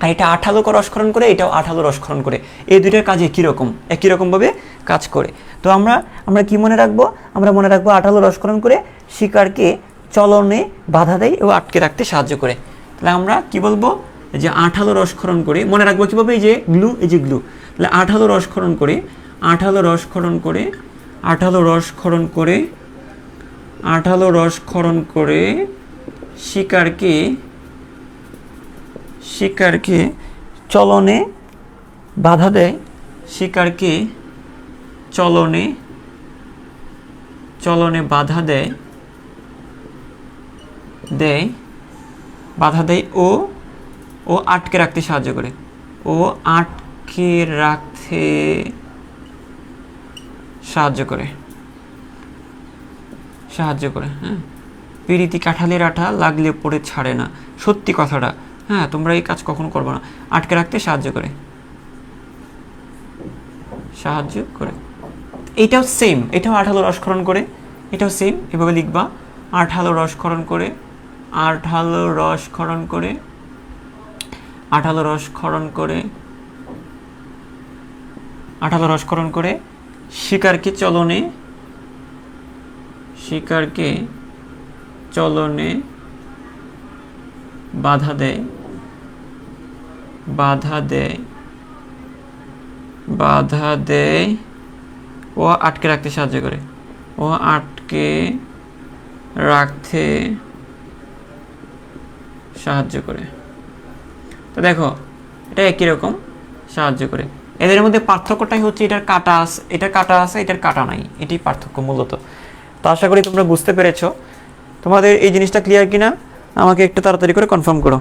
আর এটা আঠালো রসক্ষরণ করে, এটাও আঠালো রসক্ষরণ করে। এই দুইটার কাজ একই রকমভাবে কাজ করে। তো আমরা কি মনে রাখবো? আমরা মনে রাখবো আঠালো রসক্ষরণ করে শিকারকে চলনে বাধা দেয় ও আটকে রাখতে সাহায্য করে। তাহলে আমরা কি বলবো? যে আঠালো রসক্ষরণ করে মনে রাখবো কীভাবে? এই যে গ্লু, তাহলে আঠালো রসক্ষরণ করে শিকারকে চলনে বাধা দেয়, চলনে বাধা দেয় ও আটকে রাখতে সাহায্য করে, সাহায্য করে। হ্যাঁ, পীড়িতি কাঁঠালের আঠা লাগলে পড়ে ছাড়ে না, সত্যি কথাটা। হ্যাঁ, তোমরা এই কাজ কখনো করবে না। আটকে রাখতে সাহায্য করে। এটাও সেম, এটাও আঠালো রসক্ষরণ করে, এটাও সেম এভাবে লিখবা। আঠালো রসক্ষরণ করে শিকারকে চলনে বাধা দেয় ও আটকে রাখতে সাহায্য করে, তো দেখো এটা একই রকম সাহায্য করে। এদের মধ্যে পার্থক্যটাই হচ্ছে এটার কাটা আছে, এটার কাটা নাই, এটাই পার্থক্য মূলত। তো আশা করি তোমরা বুঝতে পেরেছো। তোমাদের এই জিনিসটা ক্লিয়ার কিনা আমাকে একটু তাড়াতাড়ি করে কনফার্ম করো।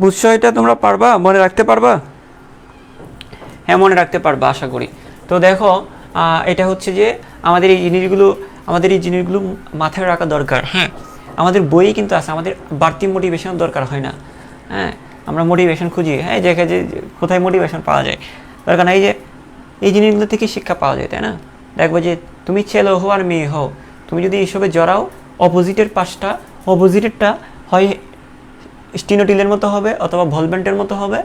বুঝছো? এটা তোমরা পারবা, মনে রাখতে পারবা? হ্যাঁ, মনে রাখতে পারবা আশা করি। তো দেখো এটা হচ্ছে যে আমাদের এই জিনিসগুলো মাথায় রাখা দরকার। হ্যাঁ, আমাদের বইয়ে কিন্তু আছে, আমাদের বাড়তি মোটিভেশন দরকার হয় না। হ্যাঁ, আমরা মোটিভেশন খুঁজি, হ্যাঁ দেখে যে কোথায় মোটিভেশন পাওয়া যায়, দরকার না। এই জিনিসগুলো থেকে শিক্ষা পাওয়া যায়, তাই না? দেখবো যে তুমি ছেলে হও আর মেয়ে হও, তুমি যদি এইসবে জড়াও, অপোজিটেরটা হয় স্টিনোটিলের মতো হবে, অথবা ভলভেন্টের মতো হবে,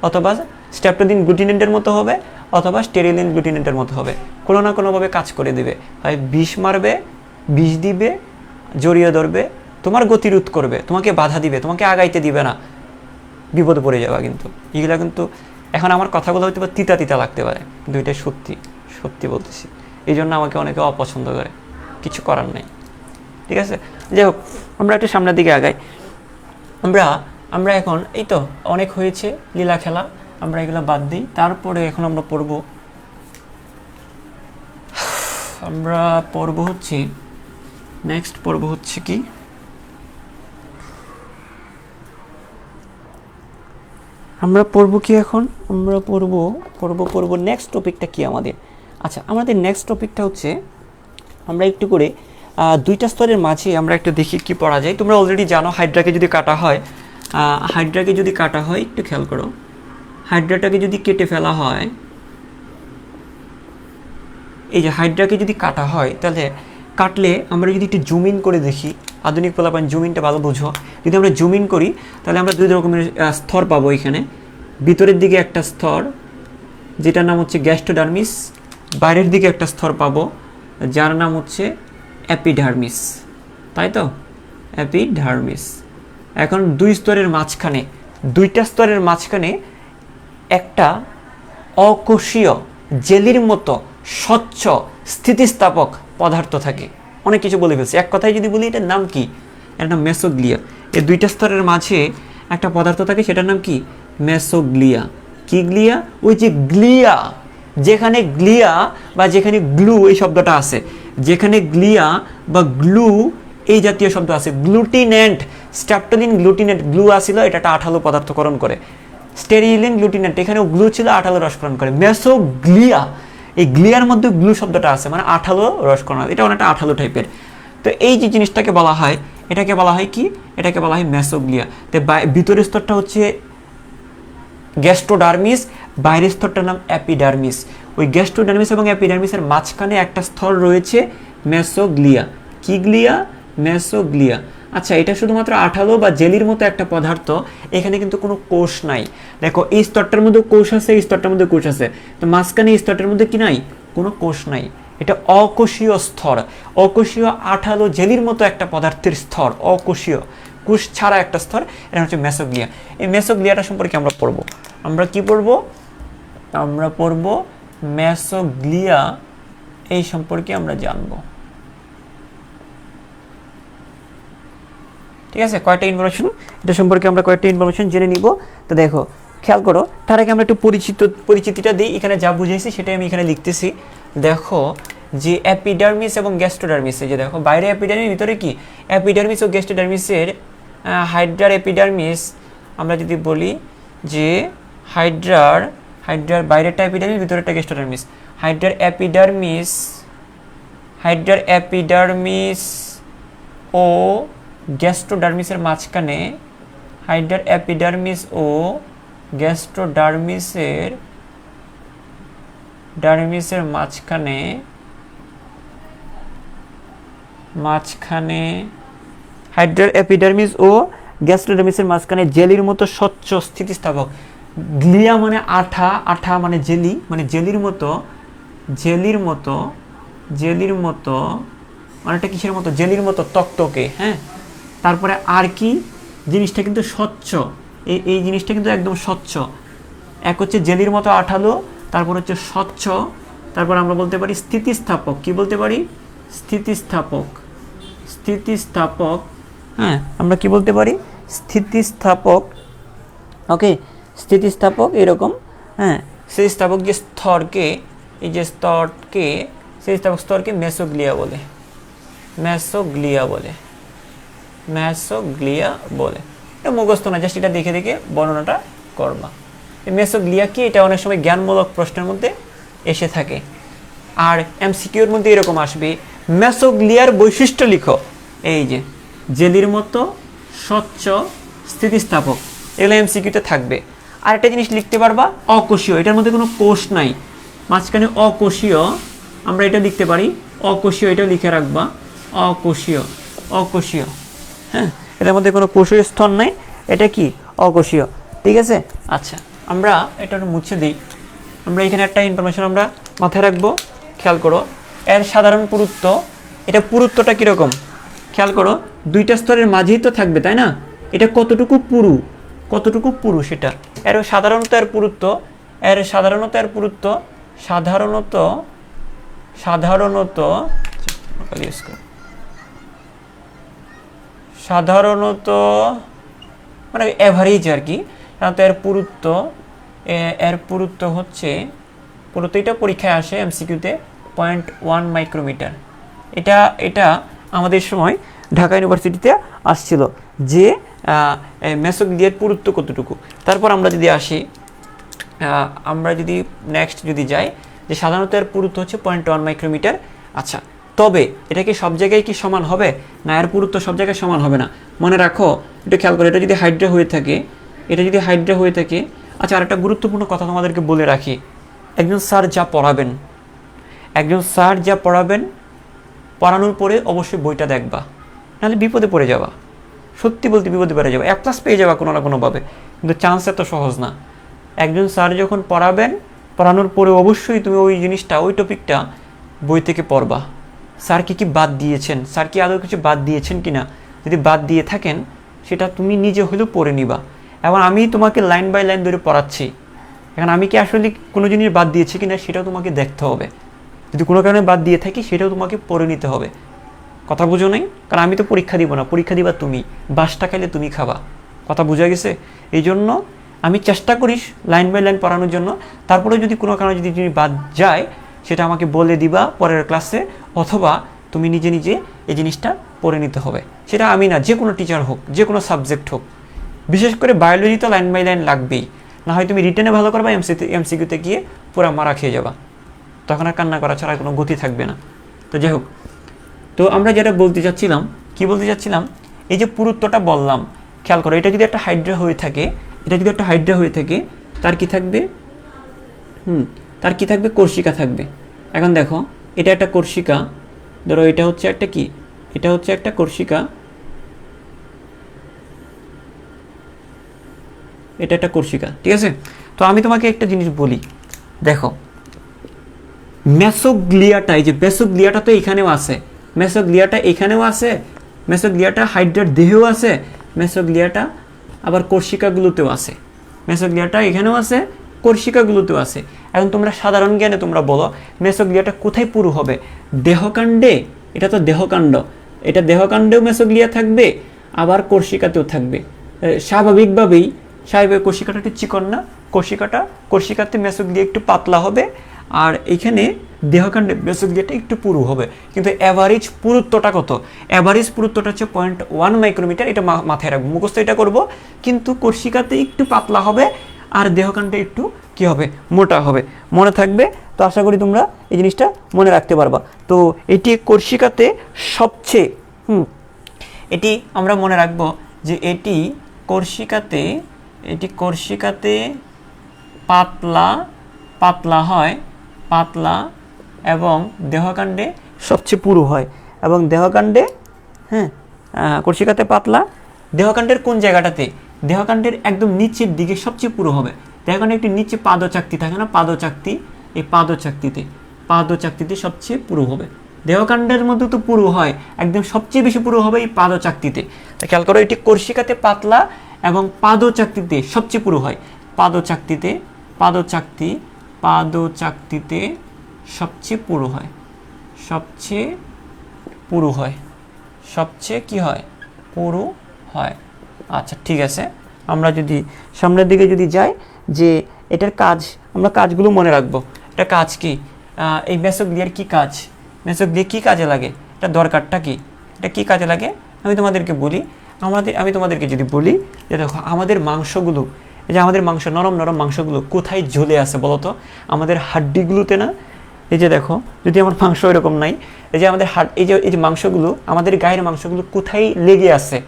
অথবা স্ট্রেপ্টোলিন গ্লুটিনেন্টের মতো হবে, অথবা স্টেরিলিন গ্লুটিনেন্টের মতো হবে। কোনো না কোনোভাবে কাজ করে দিবে, হয় বিষ মারবে, বিষ দিবে, জড়িয়ে ধরবে, তোমার গতিরোধ করবে, তোমাকে বাধা দিবে, তোমাকে আগাইতে দিবে না, বিপদে পড়ে যাওয়া। কিন্তু এগুলো কিন্তু এখন আমার কথাগুলো হয়তো তিতা তিতা লাগতে পারে, কিন্তু এটা সত্যি, সত্যি বলতেছি। এই জন্য আমাকে অনেকে অপছন্দ করে, কিছু করার নেই। ঠিক আছে, যাই হোক, আমরা একটু সামনের দিকে আগাই। আমরা এখন এই তো অনেক হয়েছে লীলা খেলা, আমরা এগুলো বাদ দিই। তারপরে এখন আমরা পড়ব হচ্ছে নেক্সট পড়ব হচ্ছে কি, আমরা পড়ব কি এখন, আমরা পড়ব নেক্সট টপিকটা কি আমাদের। আচ্ছা, আমাদের নেক্সট টপিকটা হচ্ছে আমরা একটু করে দুইটা স্তরের মাঝে আমরা একটু দেখি কি পড়া যায়। তোমরা অলরেডি জানো হাইড্রাকে যদি কাটা হয়, একটু খেয়াল করো, হাইড্রাটাকে যদি কেটে ফেলা হয়, এই যে হাইড্রাকে যদি কাটা হয়, তাহলে কাটলে আমরা যদি একটু জুম ইন করে দেখি, আধুনিক পোলাপান জুম ইনটা ভালো বুঝো, যদি আমরা জুম ইন করি তাহলে আমরা দুই রকমের স্তর পাবো এখানে। ভিতরের দিকে একটা স্তর যেটার নাম হচ্ছে গ্যাস্ট্রোডার্মিস, বাইরের দিকে একটা স্তর পাবো যার নাম হচ্ছে অ্যাপিডার্মিস, তাই তো, অ্যাপিডার্মিস। এখন দুইটা স্তরের মাঝখানে একটা অকোষীয় জেলির মতো স্বচ্ছ স্থিতিস্থাপক পদার্থ থাকে। অনেক কিছু বলে ফেলছি, এক কথায় যদি বলি এটার নাম কি, এর নাম মেসোগ্লিয়া। এই দুইটা স্তরের মাঝে একটা পদার্থ থাকে, সেটার নাম কি, মেসোগ্লিয়া। কি গ্লিয়া? ওই যে গ্লিয়া, যেখানে গ্লিয়া বা যেখানে গ্লু এই শব্দটা আছে, যেখানে গ্লিয়া বা গ্লু এই জাতীয় শব্দ আছে, গ্লুটিনেন্ট, স্ট্রেপ্টোলিন গ্লুটিনেন্ট, গ্লু আসিল, এটা একটা আঠালো পদার্থকরণ করে। স্টেরিলিন গ্লুটিনেন্ট, এখানেও গ্লু ছিল, আঠালো রসকরণ করে। মেসোগ্লিয়া, এই গ্লিয়ার মধ্যে গ্লু শব্দটা আছে, মানে আঠালো রসকরণ, এটা অনেকটা আঠালো টাইপের। তো এই যে জিনিসটাকে বলা হয়, এটাকে বলা হয় কি, এটাকে বলা হয় মেসোগ্লিয়া। তো ভিতরের স্তরটা হচ্ছে গ্যাস্ট্রোডার্মিস, বাইরের স্তরটার নাম অ্যাপিডার্মিস। ওই গ্যাস্ট্রোডার্মিস এবং অ্যাপিডার্মিসের মাঝখানে একটা স্তর রয়েছে মেসোগ্লিয়া। কি গ্লিয়া? মেসোগ্লিয়া। আচ্ছা, এটা শুধুমাত্র আঠালো বা জেলির মতো একটা পদার্থ, এখানে কিন্তু কোনো কোষ নাই। দেখো, এই স্তরটার মধ্যে কোষ আছে, এই স্তরটার মধ্যে কোষ আছে, তো মাঝখানে এই স্তরটার মধ্যে কি নাই? কোনো কোষ নাই। এটা অকোষীয় স্তর, অকোষীয় আঠালো জেলির মতো একটা পদার্থের স্তর, অকোষীয়, কোষ ছাড়া একটা স্তর, এটা হচ্ছে মেসোগ্লিয়া। এই মেসোগ্লিয়াটা সম্পর্কে আমরা পড়বো। আমরা কি পড়বো? আমরা পড়বো মেসোগ্লিয়া, এই সম্পর্কে আমরা জানবো। ঠিক আছে, কয়েকটা ইনফরমেশন, এটা সম্পর্কে আমরা কয়েকটা ইনফরমেশন জেনে নিব। তো দেখো, খেয়াল করো, তার আগে আমরা একটু পরিচিতিটা দিই। এখানে যা বুঝাইছি সেটাই আমি এখানে লিখতেছি। দেখো যে অ্যাপিডার্মিস এবং গ্যাস্ট্রোডার্মিস, এই যে দেখো বাইরে অ্যাপিডার্মিস, ভিতরে কি অ্যাপিডার্মিস ও গ্যাস্ট্রোডার্মিসের হাইড্রার অ্যাপিডার্মিস, আমরা যদি বলি যে হাইড্রার বাইরেরটা অ্যাপিডার্মিস, ভিতরেরটা গ্যাস্ট্রোডার্মিস। হাইড্রার অ্যাপিডার্মিস ও গ্যাস্ট্রোডার্মিসের মাঝখানে, হাইড্রার অ্যাপিডার্মিস ও গ্যাস্ট্রোডার্মিসের মাঝখানে হাইড্রার অ্যাপিডার্মিস ও গ্যাস্ট্রোডার্মিসের মাঝখানে জেলির মতো স্বচ্ছ স্থিতিস্থাপক। গ্লিয়া মানে আঠা মানে জেলি, মানে জেলির মতো মানে এটা কিসের মতো? জেলির মতো তকতকে। হ্যাঁ, তারপরে আর কি জিনিসটা কিন্তু স্বচ্ছ, এই জিনিসটা কিন্তু একদম স্বচ্ছ। এক হচ্ছে জেলির মতো আঠালো, তারপর হচ্ছে স্বচ্ছ, তারপর আমরা বলতে পারি স্থিতিস্থাপক। কি বলতে পারি? স্থিতিস্থাপক। হ্যাঁ, আমরা কি বলতে পারি? স্থিতিস্থাপক। ওকে, স্থিতিস্থাপক এরকম। হ্যাঁ, স্থিতিস্থাপক যে স্তরকে, এই যে স্তরকে, স্থিতিস্থাপক স্তরকে মেসোগ্লিয়া বলে। এটা মুখস্থ না, জাস্ট এটা দেখে দেখে বর্ণনাটা করবা। এই মেসোগ্লিয়া কি, এটা অনেক সময় জ্ঞানমূলক প্রশ্নের মধ্যে এসে থাকে। আর এমসিকিউর মধ্যে এরকম আসবে, মেসোগ্লিয়ার বৈশিষ্ট্য লিখো। এই যে জেলির মতো স্বচ্ছ স্থিতিস্থাপক, এগুলো এমসিকিউতে থাকবে। আর একটা জিনিস লিখতে পারবা, অকোষীয়, এটার মধ্যে কোনো কোষ নাই, মাঝখানে অকোষীয়, আমরা এটা লিখতে পারি অকোষীয়, এটা লিখে রাখবা, অকোষীয়। হ্যাঁ, এটার মধ্যে কোনো কোষীয় স্তর নেই, এটা কি অকোষীয়। ঠিক আছে, আচ্ছা আমরা এটা মুছে দিই। আমরা এখানে একটা ইনফরমেশন আমরা মাথায় রাখবো, খেয়াল করো। এর সাধারণ পুরুত্ব, এটা পুরুত্বটা কীরকম খেয়াল করো, দুইটা স্তরের মাঝেই তো থাকবে, তাই না? এটা কতটুকু পুরু সেটা। এর সাধারণত এর পুরুত্ব মানে অ্যাভারেজ আর কি। সাধারণত এর পুরুত্ব হচ্ছে, এটা পরীক্ষায় আসে এমসিকিউতে 0.1 মাইক্রোমিটার। এটা আমাদের সময় ঢাকা ইউনিভার্সিটিতে আসছিল যে মেসোগ্লিয়ার পুরুত্ব কতটুকু। তারপর আমরা যদি আসি, আমরা যদি নেক্সট যদি যাই, যে সাধারণত এর পুরুত্ব হচ্ছে 0.1 মাইক্রোমিটার। আচ্ছা, তবে এটা কি সব জায়গায় কি সমান হবে? না, এর পুরুত্ব সব জায়গায় সমান হবে না। মনে রাখো, একটু খেয়াল করো, এটা যদি হাইড্রা হয়ে থাকে, আচ্ছা আর একটা গুরুত্বপূর্ণ কথা তোমাদেরকে বলে রাখি, একজন স্যার যা পড়াবেন পড়ানোর পরে অবশ্যই বইটা দেখবা, নাহলে বিপদে পড়ে যাবা। সত্যি বলতে বিপদে পড়ে যাবা, A+ পেয়ে যাবা কোনো না কোনোভাবে, কিন্তু চান্স এত সহজ না। একজন স্যার যখন পড়ানোর পরে অবশ্যই তুমি ওই জিনিসটা, ওই টপিকটা বই থেকে পড়বা। স্যার কি বাদ দিয়েছেন, স্যার কি আদৌ কিছু বাদ দিয়েছেন কিনা, যদি বাদ দিয়ে থাকেন সেটা তুমি নিজে হলেও পড়ে নিবা। এবং আমি তোমাকে লাইন বাই লাইন ধরে পড়াচ্ছি, এখন আমি কি আসলে কোনো জিনিস বাদ দিয়েছি কিনা সেটাও তোমাকে দেখতে হবে। যদি কোনো কারণে বাদ দিয়ে থাকি সেটাও তোমাকে পড়ে নিতে হবে। কথা বুঝো নাই? কারণ আমি তো পরীক্ষা দিব না, পরীক্ষা দিবা তুমি, বাসটা খাইলে তুমি খাবা। কথা বোঝা গেছে? এই জন্য আমি চেষ্টা করিস লাইন বাই লাইন পড়ানোর জন্য। তারপরে যদি কোনো কারণে যদি বাদ যায় সেটা আমাকে বলে দিবা পরের ক্লাসে, অথবা তুমি নিজে এই জিনিসটা পড়ে নিতে হবে। সেটা আমি না, যে কোনো টিচার হোক, যে কোনো সাবজেক্ট হোক, বিশেষ করে বায়োলজি তো লাইন বাই লাইন লাগবেই। না হয় তুমি রিটেনে ভালো করবা, এমসিকিউতে গিয়ে পুরো মারা খেয়ে যাবা, তখন আর কান্না করা ছাড়া কোনো গতি থাকবে না। তো যাই হোক, তো আমরা যেটা বলতে চাচ্ছিলাম, এই যে পুরুত্বটা বললাম, খেয়াল করো, এটা যদি একটা হাইড্রা হয়ে থাকে, তার কি থাকবে? কোর্সিকা থাকবে। এখন দেখো, এটা একটা কোর্সিকা, ধরো এটা হচ্ছে একটা কোর্সিকা, এটা একটা কোর্সিকা, ঠিক আছে? তো আমি তোমাকে একটা জিনিস বলি, দেখো মেসোগ্লিয়াটা, এই যে বেসোগ্লিয়াটা তো এখানেও আছে, মেসোগ্লিয়াটা হাইড্রার দেহেও আছে, মেসোগ্লিয়াটা আবার কোর্সিকাগুলোতেও আছে, মেসোগ্লিয়াটা এখানেও আছে, কোর্সিকাগুলোতেও আছে। এখন তোমরা সাধারণ জ্ঞানে তোমরা বলো মেসোগ্লিয়াটা কোথায় পুরু হবে? দেহকাণ্ডে, এটা তো দেহকাণ্ড, এটা দেহকাণ্ডেও মেসোগ্লিয়া থাকবে, আবার কোর্সিকাতেও থাকবে। স্বাভাবিকভাবেই কোর্সিকাটা একটু চিকন না, কোর্সিকাতে মেসোগ্লিয়া একটু পাতলা হবে, আর এখানে দেহকাণ্ডে মেসোগ্লিয়াটা একটু পুরু হবে। কিন্তু অ্যাভারেজ পুরুত্বটা কত? অ্যাভারেজ পুরুত্বটা হচ্ছে 0.1 মাইক্রোমিটার। এটা মাথায় রাখবো, মুখস্থ এটা করবো। কিন্তু কোর্সিকাতে একটু পাতলা হবে, আর দেহকাণ্ডে একটু কি হবে? মোটা হবে। মনে থাকবে তো, আশা করি তোমরা এই জিনিসটা মনে রাখতে পারবা। তো এটি কোর্সিকাতে সবচেয়ে এটি আমরা মনে রাখবো যে এটি কোর্সিকাতে পাতলা হয়, এবং দেহকাণ্ডে সবচেয়ে পুরু হয়। এবং দেহকাণ্ডে কোর্সিকাতে পাতলা, দেহকাণ্ডের কোন জায়গাটাতে? দেহকাণ্ডের একদম নিচের দিকে সবচেয়ে পুরু হবে। দেহকাণ্ডে একটু নিচে পাদচাকতি থাকে না, পাদচাকতি, এই পাদচাকতিতে সবচেয়ে পুরু হবে। দেহকাণ্ডের মধ্যে তো পুরু হয়, একদম সবচেয়ে বেশি পুরু হবে এই পাদচাকতিতে। খেয়াল করো, এটি কোর্সিকাতে পাতলা এবং পাদচাকতিতে সবচেয়ে পুরু হয়। পাদচাকতিতে সবচেয়ে পুরু হয়, সবচেয়ে কি হয়? পুরু হয়। আচ্ছা ঠিক আছে, আমরা যদি সামনের দিকে যদি যাই, যে এটার আমরা কাজগুলো মনে রাখবো। এটা কাজ কি? এই মেসোগ্লিয়ার কি কাজ? মেসোগ্লিয়া কি কাজে লাগে? এটা দরকারটা কি? এটা কি কাজে লাগে? আমি তোমাদেরকে বলি, আমি তোমাদেরকে যদি বলি যে দেখো, আমাদের মাংসগুলো, এই যে আমাদের নরম মাংসগুলো কোথায় ঝুলে আছে বলো তো? আমাদের হাড্ডিগুলোতে না? এই যে দেখো, যদি আমার মাংস এরকম নাই, এই যে আমাদের এই যে মাংসগুলো, আমাদের গায়ের মাংসগুলো কোথায় লেগে আছে?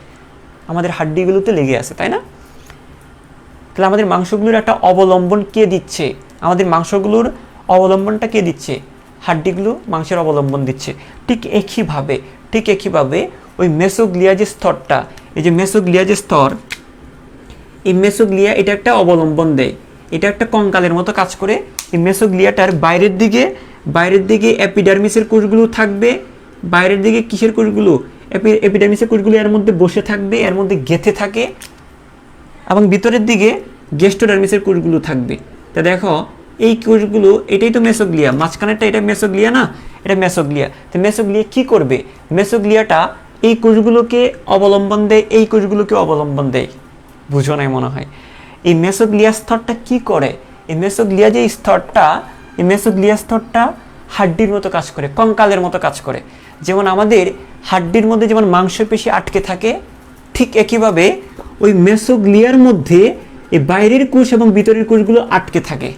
আমাদের হাড্ডিগুলোতে লেগে আছে, তাই না? তাহলে আমাদের মাংসগুলোর একটা অবলম্বন কে দিচ্ছে? আমাদের মাংসগুলোর অবলম্বনটা কে দিচ্ছে? হাড্ডিগুলো মাংসের অবলম্বন দিচ্ছে। ঠিক একইভাবে ওই মেসোগ্লিয়া যে স্তরটা, এই যে মেসোগ্লিয়া যে স্তর, এই মেসোগ্লিয়া এটা একটা অবলম্বন দেয়, এটা একটা কঙ্কালের মতো কাজ করে। এই মেসোগ্লিয়াটার বাইরের দিকে এপিডার্মিসের কোষগুলো থাকবে, বাইরের দিকে কিসের কোষগুলো, এপিডার্মিসের কোষগুলো এর মধ্যে বসে থাকবে, এর মধ্যে গেঁথে থাকে, এবং ভিতরের দিকে গেস্টোডার্মিসের কোষগুলো থাকবে। তা দেখো এই কোষগুলো, এটাই তো মেসোগ্লিয়া, মাঝখানেরটা এটা মেসোগ্লিয়া না, এটা মেসোগ্লিয়া। তো মেসোগ্লিয়া কি করবে, মেসোগ্লিয়াটা এই কোষগুলোকে অবলম্বন দেয়, এই কোষগুলোকে অবলম্বন দেয়। বুঝো নাই মনে হয়। এই মেসোগ্লিয়া স্তরটা কি করে, এই মেসোগ্লিয়া যে স্তরটা, এই মেসোগ্লিয়া স্তরটা হাড্ডির মতো কাজ করে, কঙ্কালের মতো কাজ করে। যেমন আমাদের হাড্ডির মধ্যে যেমন মাংসপেশি আটকে থাকে, ঠিক একইভাবে ওই মেসোগ্লিয়ার মধ্যে এই বাইরের কোষ এবং ভিতরের কোষগুলো আটকে থাকে,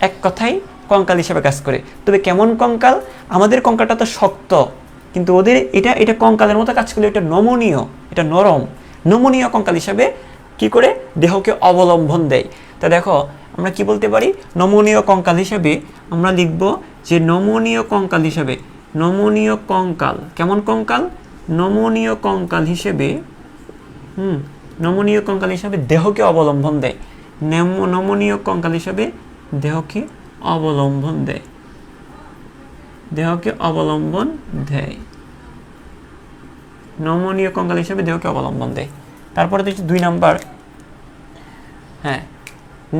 এক কথায় কঙ্কাল হিসেবে কাজ করে। তবে কেমন কঙ্কাল, আমাদের কঙ্কালটা তো শক্ত, কিন্তু ওদের এটা কঙ্কালের মতো কাজ করলে এটা নমনীয়, এটা নরম, নমনীয় কঙ্কাল হিসাবে কি করে দেহকে অবলম্বন দেয়। তা দেখো আমরা কি বলতে পারি, নমনীয় কঙ্কাল হিসাবে আমরা লিখব যে নমনীয় কঙ্কাল হিসাবে, নমনীয় কঙ্কাল, কেমন কঙ্কাল, নমনীয় কঙ্কাল হিসেবে, নমনীয় কঙ্কাল হিসাবে দেহকে অবলম্বন দেয়, নমনীয় কঙ্কাল হিসাবে দেহকে অবলম্বন দেয়, দেহকে অবলম্বন দেয়, নমনীয় কঙ্কাল হিসাবে দেহকে অবলম্বন দেয়। তারপরে তো 2 নাম্বার, হ্যাঁ,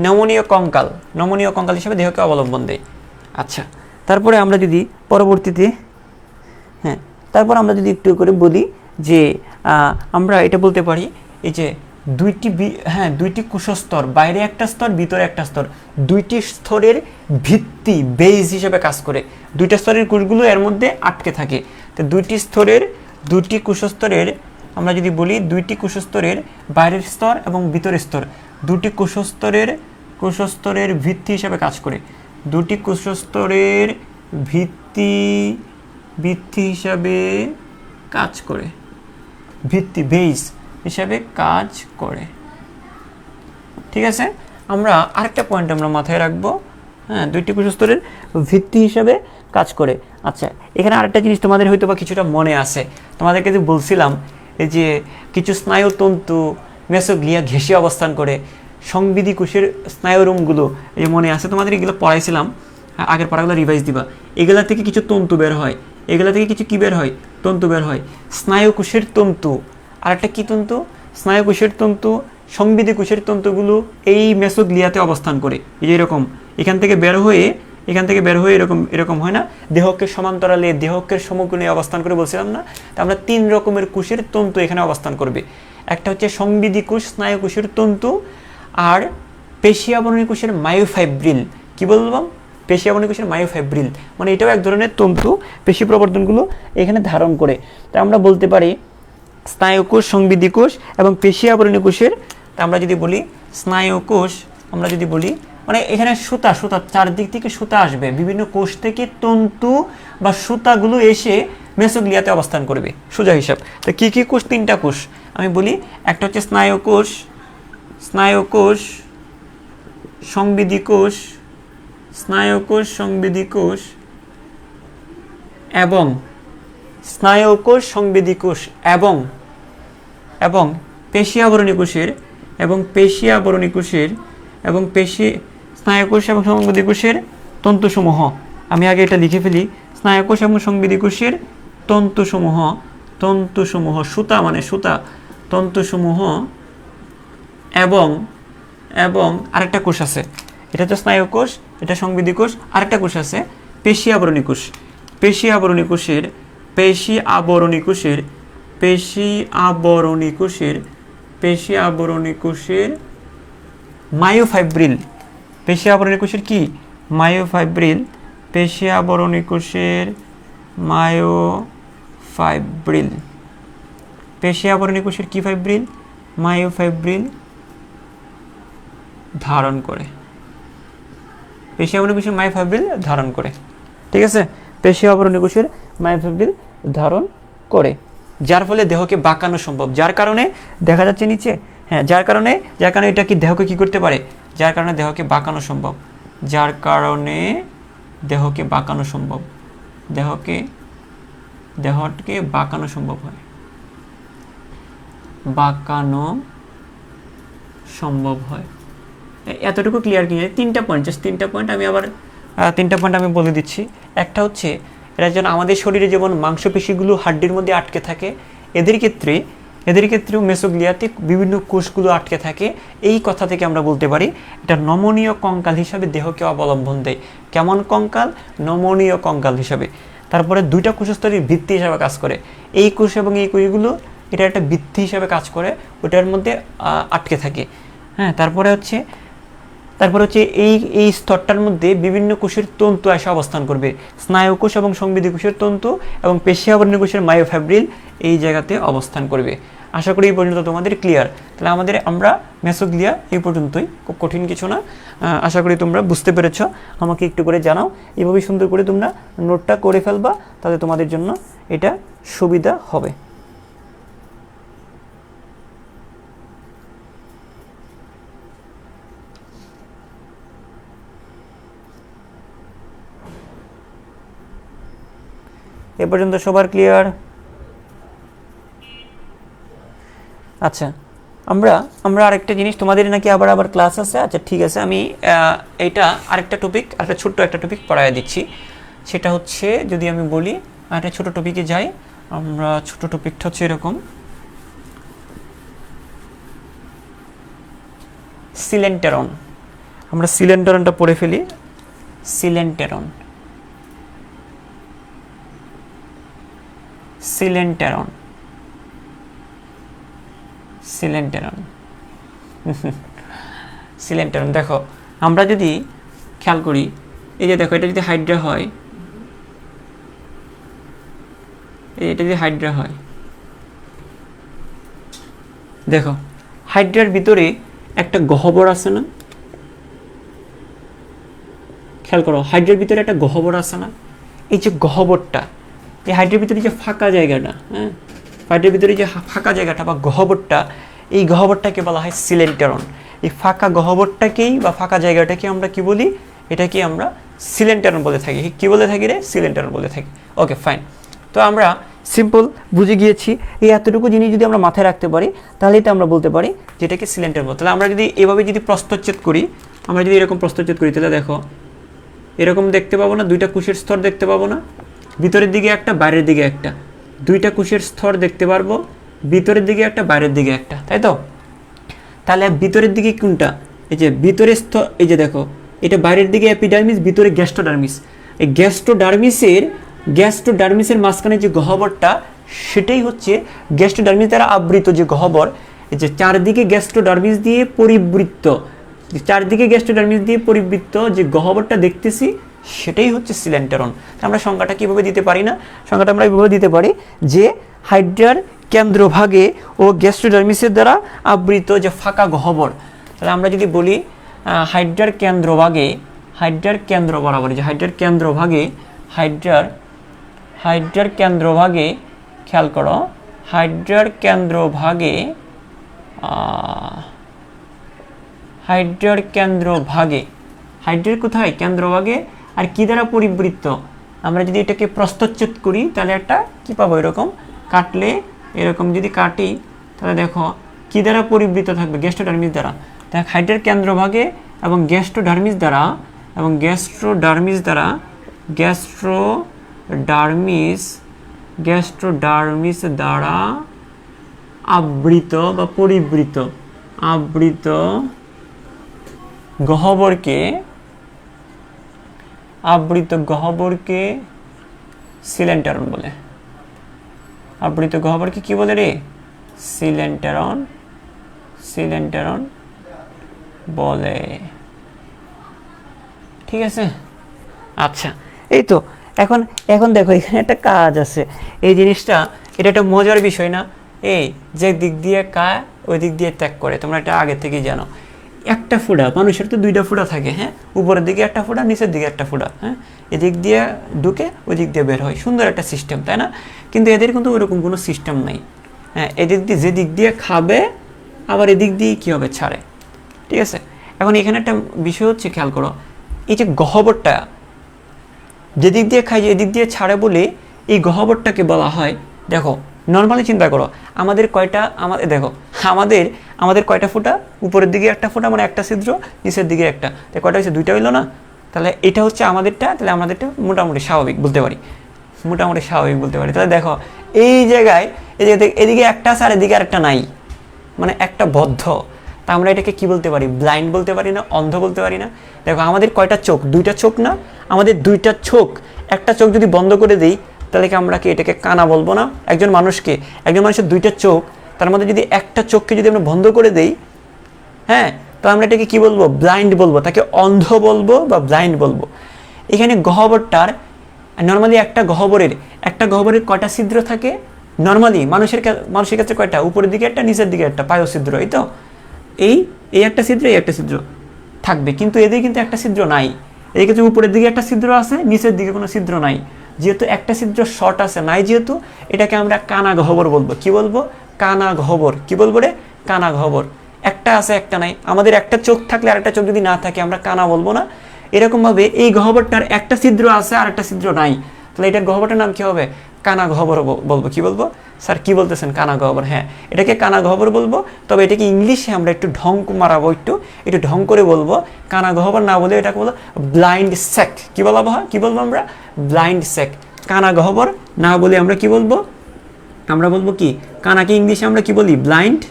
নমনীয় কঙ্কাল, নমনীয় কঙ্কাল হিসাবে দেহকে অবলম্বন দেয়। আচ্ছা, তারপরে আমরা যদি পরবর্তীতে, হ্যাঁ, তারপর আমরা যদি একটু করে বলি যে আমরা এটা বলতে পারি, এই যে দুইটি কোষস্তর, বাইরে একটা স্তর, ভিতরে একটা স্তর, দুইটি স্তরের ভিত্তি, বেজ হিসেবে কাজ করে। দুইটা স্তরের কোষগুলো এর মধ্যে আটকে থাকে। তো দুইটি কোষস্তরের আমরা যদি বলি, দুইটি কোষস্তরের বাইরের স্তর এবং ভিতরের স্তর, দুটি কোষস্তরের ভিত্তি হিসেবে কাজ করে, দুটি কোষস্তরের ভিত্তি হিসাবে কাজ করে, ভিত্তি, বেস হিসাবে কাজ করে। ঠিক আছে, আমরা আরেকটা পয়েন্ট আমরা মাথায় রাখবো, হ্যাঁ, দুইটি কোষস্তরের ভিত্তি হিসাবে কাজ করে। আচ্ছা, এখানে আরেকটা জিনিস তোমাদের হয়তো বা কিছুটা মনে আছে, তোমাদেরকে যে বলছিলাম এই যে কিছু স্নায়ুতন্তু মেসোগ্লিয়া ঘেঁষে অবস্থান করে, সংবিধি কোষের স্নায়ুরোমগুলো, এই মনে আছে তোমাদের, এগুলো পড়াইছিলাম, আগের পড়াগুলো রিভাইজ দিবা। এগুলা থেকে কিছু তন্তু বের হয়, এগুলা থেকে কিছু কি বের হয়, তন্তু বের হয়, স্নায়ুকোষের তন্তু। আরেকটা কি তন্তু, স্নায়ুকোষের তন্তু, সংবিধি কোষের তন্তুগুলো এই মেসোগ্লিয়াতে অবস্থান করে। এই যে এরকম এখান থেকে বের হয়ে এরকম হয় না, দেহকে সমান্তরালে, দেহকে সমকোণে অবস্থান করে বলছিলাম না। তা আমরা 3 রকমের কোষের তন্তু এখানে অবস্থান করবে। একটা হচ্ছে সংবিধি কোষ, স্নায়ুকোষের তন্তু, আর পেশি আবরণী কোষের মায়োফাইব্রিল। কি বললাম, পেশি আবরণী কোষের মায়োফাইব্রিল, মানে এটাও এক ধরনের তন্তু, পেশি প্রবর্তনগুলো এখানে ধারণ করে। তাই আমরা বলতে পারি স্নায়ুকোষ, সংবিধি কোষ এবং পেশি আবরণী কোষের, তা আমরা যদি বলি স্নায়ুকোষ, আমরা যদি বলি মানে এখানে সুতা চারদিক থেকে সুতা আসবে, বিভিন্ন কোষ থেকে তন্তু বা সুতাগুলো এসে মেসোগ্লিয়াতে অবস্থান করবে, সোজা হিসাব। তো কি কি কোষ, 3টা কোষ আমি বলি, একটা হচ্ছে স্নায়ুকোষ, সংবিধি কোষ, স্নায়ুকোষ, সংবিধি কোষ এবং স্নায়ুকোষ, সংবিধি কোষ এবং পেশি আবরণী কোষের, এবং পেশি আবরণী কোষের এবং স্নায়ুকোষ এবং সংবিধি কোষের তন্তুসমূহ। আমি আগে এটা লিখে ফেলি, স্নায়ুকোষ এবং সংবিধি কোষের তন্তুসমূহ, সুতা মানে সুতা, তন্তুসমূহ এবং আরেকটা কোষ আছে, এটা তো স্নায়ুকোষ, এটা সংবিধি কোষ, আরেকটা কোষ আছে পেশি আবরণী কোষ, পেশি আবরণী কোষের মায়োফাইব্রিল, পেশি আবরণী কোষের কি মায়োফাইব্রিল, পেশি আবরণী কোষের মায়োফাইব্রিল, পেশি আবরণী কোষের কি ফাইব্রিল, মায়োফাইব্রিল ধারণ করে, পেশি আবরণী কোষের মায়োফাইব্রিল ধারণ করে। ঠিক আছে, পেশি আবরণী কোষের মায়োফাইব্রিল ধারণ করে, যার ফলে দেহকে বাঁকানো সম্ভব, যার কারণে দেখা যাচ্ছে নিচে, হ্যাঁ, যার কারণে এটা কি দেহকে কি করতে পারে, যার কারণে দেহকে বাঁকানো সম্ভব, দেহকে বাঁকানো সম্ভব হয়। বাঁকানো সম্ভব হয়। এতটুকু ক্লিয়ার কি? তিনটা পয়েন্ট, জাস্ট তিনটা পয়েন্ট আমি আবার বলে দিচ্ছি। একটা হচ্ছে এরা যেন আমাদের শরীরে যেমন মাংসপেশিগুলো হাড্ডির মধ্যে আটকে থাকে, এদের ক্ষেত্রেও মেসোগ্লিয়াতে বিভিন্ন কোষগুলো আটকে থাকে। এই কথা থেকে আমরা বলতে পারি এটা নমনীয় কঙ্কাল হিসাবে দেহকে অবলম্বন দেয়। কেমন কঙ্কাল? নমনীয় কঙ্কাল হিসাবে। তারপরে দুইটা কোষস্তরের ভিত্তি হিসাবে কাজ করে। এই কোষ এবং এই কোষগুলো এটা একটা ভিত্তি হিসাবে কাজ করে, ওটার মধ্যে আটকে থাকে। হ্যাঁ, তারপরে হচ্ছে এই স্তরটার মধ্যে বিভিন্ন কোষের তন্তু এসে অবস্থান করবে। স্নায়ু কোষ এবং সংবেদী কোষের তন্তু এবং পেশি আবরণী কোষের মায়োফাইব্রিল এই জায়গাতে অবস্থান করবে। আশা করি এই পর্যন্ত তোমাদের ক্লিয়ার। তাহলে আমরা মেসোগ্লিয়া এই পর্যন্তই, খুব কঠিন কিছু না। আশা করি তোমরা বুঝতে পেরেছ। আমাকে একটু করে জানাও, এভাবে সুন্দর করে তোমরা নোটটা করে ফেলবা, তাহলে তোমাদের জন্য এটা সুবিধা হবে। এ পর্যন্ত সবার ক্লিয়ার? আচ্ছা, আমরা আরেকটা জিনিস, তোমাদের নাকি আবার ক্লাস আছে। আচ্ছা ঠিক আছে, আমি এইটা আরেকটা ছোট্ট একটা টপিক পড়ায় দিচ্ছি। সেটা হচ্ছে, যদি আমি বলি একটা ছোট টপিকে যাই, আমরা ছোট টপিকটা হচ্ছে এরকম, সিলেন্টেরন। আমরা সিলেন্টেরনটা পড়ে ফেলি। সিলেন্টেরন দেখো, আমরা যদি খেয়াল করি, এই যে দেখো, এটা যদি হাইড্রা হয়, দেখো হাইড্রার ভিতরে একটা গহ্বর আছে না? খেয়াল করো, হাইড্রার ভিতরে একটা গহ্বর আছে না? এই যে গহ্বরটা, এই হাইড্রার ভিতরে যে ফাঁকা জায়গাটা, হ্যাঁ, হাইড্রার ভিতরে যে ফাঁকা জায়গাটা বা গহ্বরটা, এই গহ্বরটাকে বলা হয় সিলেন্টেরন। এই ফাঁকা গহ্বরটাকেই বা ফাঁকা জায়গাটাকে আমরা কি বলি? এটাকে আমরা সিলেন্টেরন বলে থাকি। কি বলে থাকি রে? সিলেন্টেরন বলে থাকি। ওকে, ফাইন। তো আমরা সিম্পল বুঝে গিয়েছি। এই এতটুকু জিনিস যদি আমরা মাথায় রাখতে পারি, তাহলে এটা আমরা বলতে পারি যেটাকে সিলেন্টেরন বলে। তাহলে আমরা যদি এভাবে প্রস্থচ্ছেদ করি, এরকম প্রস্থচ্ছেদ করি, তাহলে দেখো এরকম দেখতে পাবো না? দুইটা কোষের স্তর দেখতে পাবো না? ভিতরের দিকে একটা, বাইরের দিকে একটা। দুইটা কোষের স্তর দেখতে পারবো, ভিতরের দিকে একটা, বাইরের দিকে একটা, তাই তো? তাহলে ভিতরের দিকে কোনটা? এই যে ভিতরের স্তর, এই যে দেখো, এটা বাইরের দিকে এপিডার্মিস, ভিতরে গ্যাস্ট্রোডার্মিস। এই গ্যাস্ট্রোডার্মিসের মাঝখানে যে গহ্বরটা, সেটাই হচ্ছে গ্যাস্ট্রোডার্মিস দ্বারা আবৃত যে গহ্বর। এই যে চারদিকে গ্যাস্ট্রোডার্মিস দিয়ে পরিবৃত্ত যে গহ্বরটা দেখতেছি, সেটাই হচ্ছে সিলেন্টেরন। আমরা সংজ্ঞাটা কিভাবে দিতে পারি না? সংজ্ঞাটা আমরা এইভাবে দিতে পারি যে হাইড্রার কেন্দ্রভাগে ও গ্যাস্ট্রোডার্মিসের দ্বারা আবৃত যে ফাঁকা গহ্বর। তাহলে আমরা যদি বলি হাইড্রার কেন্দ্র বরাবর, যে হাইড্রার কেন্দ্রভাগে খেয়াল করো, হাইড্রার কোথায়? কেন্দ্রভাগে। আর কি দ্বারা পরিবৃত্ত? আমরা যদি এটাকে প্রস্থচ্ছেদ করি, তাহলে একটা কি পাবো? এরকম কাটলে, এরকম যদি কাটি, তাহলে দেখো কি দ্বারা পরিবৃত্ত থাকবে? গ্যাস্ট্রোডার্মিস দ্বারা। দেখ, হাইড্রার কেন্দ্রভাগে এবং গ্যাস্ট্রোডার্মিস দ্বারা আবৃত বা পরিবৃত গহ্বরকে সিলেন্টেরন বলে। আবৃত গহ্বরকে কি বলে রে? সিলেন্টেরন বলে। ঠিক আছে? আচ্ছা, এই তো এখন দেখো, এখানে একটা কাজ আছে। এই জিনিসটা, এটা একটা মজার বিষয় না? এই যে দিক দিয়ে কায়, ওই দিক দিয়ে ত্যাগ করে, তোমরা এটা আগে থেকেই জানো। একটা ফোঁটা, মানুষের তো দুইটা ফোঁটা থাকে, হ্যাঁ, উপরের দিকে একটা ফোঁটা, নিচের দিকে একটা ফোঁটা, হ্যাঁ, এদিক দিয়ে ঢুকে ওই দিক দিয়ে বের হয়। সুন্দর একটা সিস্টেম, তাই না? কিন্তু এদের কিন্তু ওইরকম কোনো সিস্টেম নাই। হ্যাঁ, যে দিক দিয়ে খাবে, আবার এদিক দিয়ে কী হবে? ছাড়ে। ঠিক আছে? এখন এখানে একটা বিষয় হচ্ছে, খেয়াল করো, এই যে গহ্বরটা যেদিক দিয়ে খায়, এদিক দিয়ে ছাড়ে বলে এই গহ্বরটাকে বলা হয়, দেখো নর্মালি চিন্তা করো, আমাদের কয়টা, আমাদের দেখো আমাদের আমাদের কয়টা ফুটা, উপরের দিকে একটা ফুটা মানে একটা ছিদ্র, নিচের দিকে একটা, তাই কয়টা হয়েছে, দুইটা হইলো না? তাহলে এটা হচ্ছে আমাদেরটা, তাহলে আমাদেরটা মোটামুটি স্বাভাবিক বলতে পারি, মোটামুটি স্বাভাবিক বলতে পারি। তাহলে দেখো এই জায়গায় এদিকে একটা আছে আর এদিকে আরেকটা নাই, মানে একটা বদ্ধ। তা আমরা এটাকে কি বলতে পারি, ব্লাইন্ড বলতে পারি না, অন্ধ বলতে পারি না। দেখো আমাদের কয়টা চোখ, দুইটা চোখ না, আমাদের দুইটা চোখ, একটা চোখ যদি বন্ধ করে দিই তাহলে কি আমরা কি এটাকে কানা বলবো না? একজন মানুষের দুইটা চোখ, তার মধ্যে যদি একটা চোখকে যদি আমরা বন্ধ করে দেই, হ্যাঁ, তো আমরা এটাকে কি বলবো, ব্লাইন্ড বলবো, তাকে অন্ধ বলবো বা ব্লাইন্ড বলবো। এখানে গহ্বরটার নর্মালি একটা গহ্বরের কয়টা ছিদ্র থাকে নর্মালি, মানুষের ক্ষেত্রে কয়টা, উপরের দিকে একটা, নিচের দিকে একটা, পায়ু ছিদ্র, এই তো এই একটা ছিদ্র, এই একটা ছিদ্র থাকবে, কিন্তু এদিকে কিন্তু একটা ছিদ্র নাই। এই ক্ষেত্রে উপরের দিকে একটা ছিদ্র আছে, নিচের দিকে কোনো ছিদ্র নাই। যেহেতু একটা ছিদ্র শর্ট আছে, নাই যেহেতু, এটাকে আমরা কানা গহ্বর বলবো। কি বলবো, কানা গহ্বর। কি বলবো রে, কানা গহ্বর। একটা আছে একটা নাই, আমাদের একটা চোখ থাকলে আরেকটা চোখ যদি না থাকে আমরা কানা বলবো না। এরকমভাবে এই গহ্বরটার একটা ছিদ্র আছে আর একটা ছিদ্র নাই, তাহলে এটার গহ্বরটার নাম কি হবে, কানা গহ্বর বলবো। কি বলবো স্যার, কি বলতেছেন, কানা গহ্বর? হ্যাঁ, এটাকে কানা গহ্বর বলবো। তবে এটাকে ইংলিশে আমরা একটু ঢং মারাবো, একটু ঢং করে বলবো। কানা গহ্বর না বলে এটাকে বলবো ব্লাইন্ড স্যাক। কি বলবো, কি বলবো আমরা, ব্লাইন্ড স্যাক। কানা গহ্বর না বলে আমরা কি বলবো, আমরা বলবো কি, কানাকে ইংলিশে আমরা কি বলি, ব্লাইন্ড।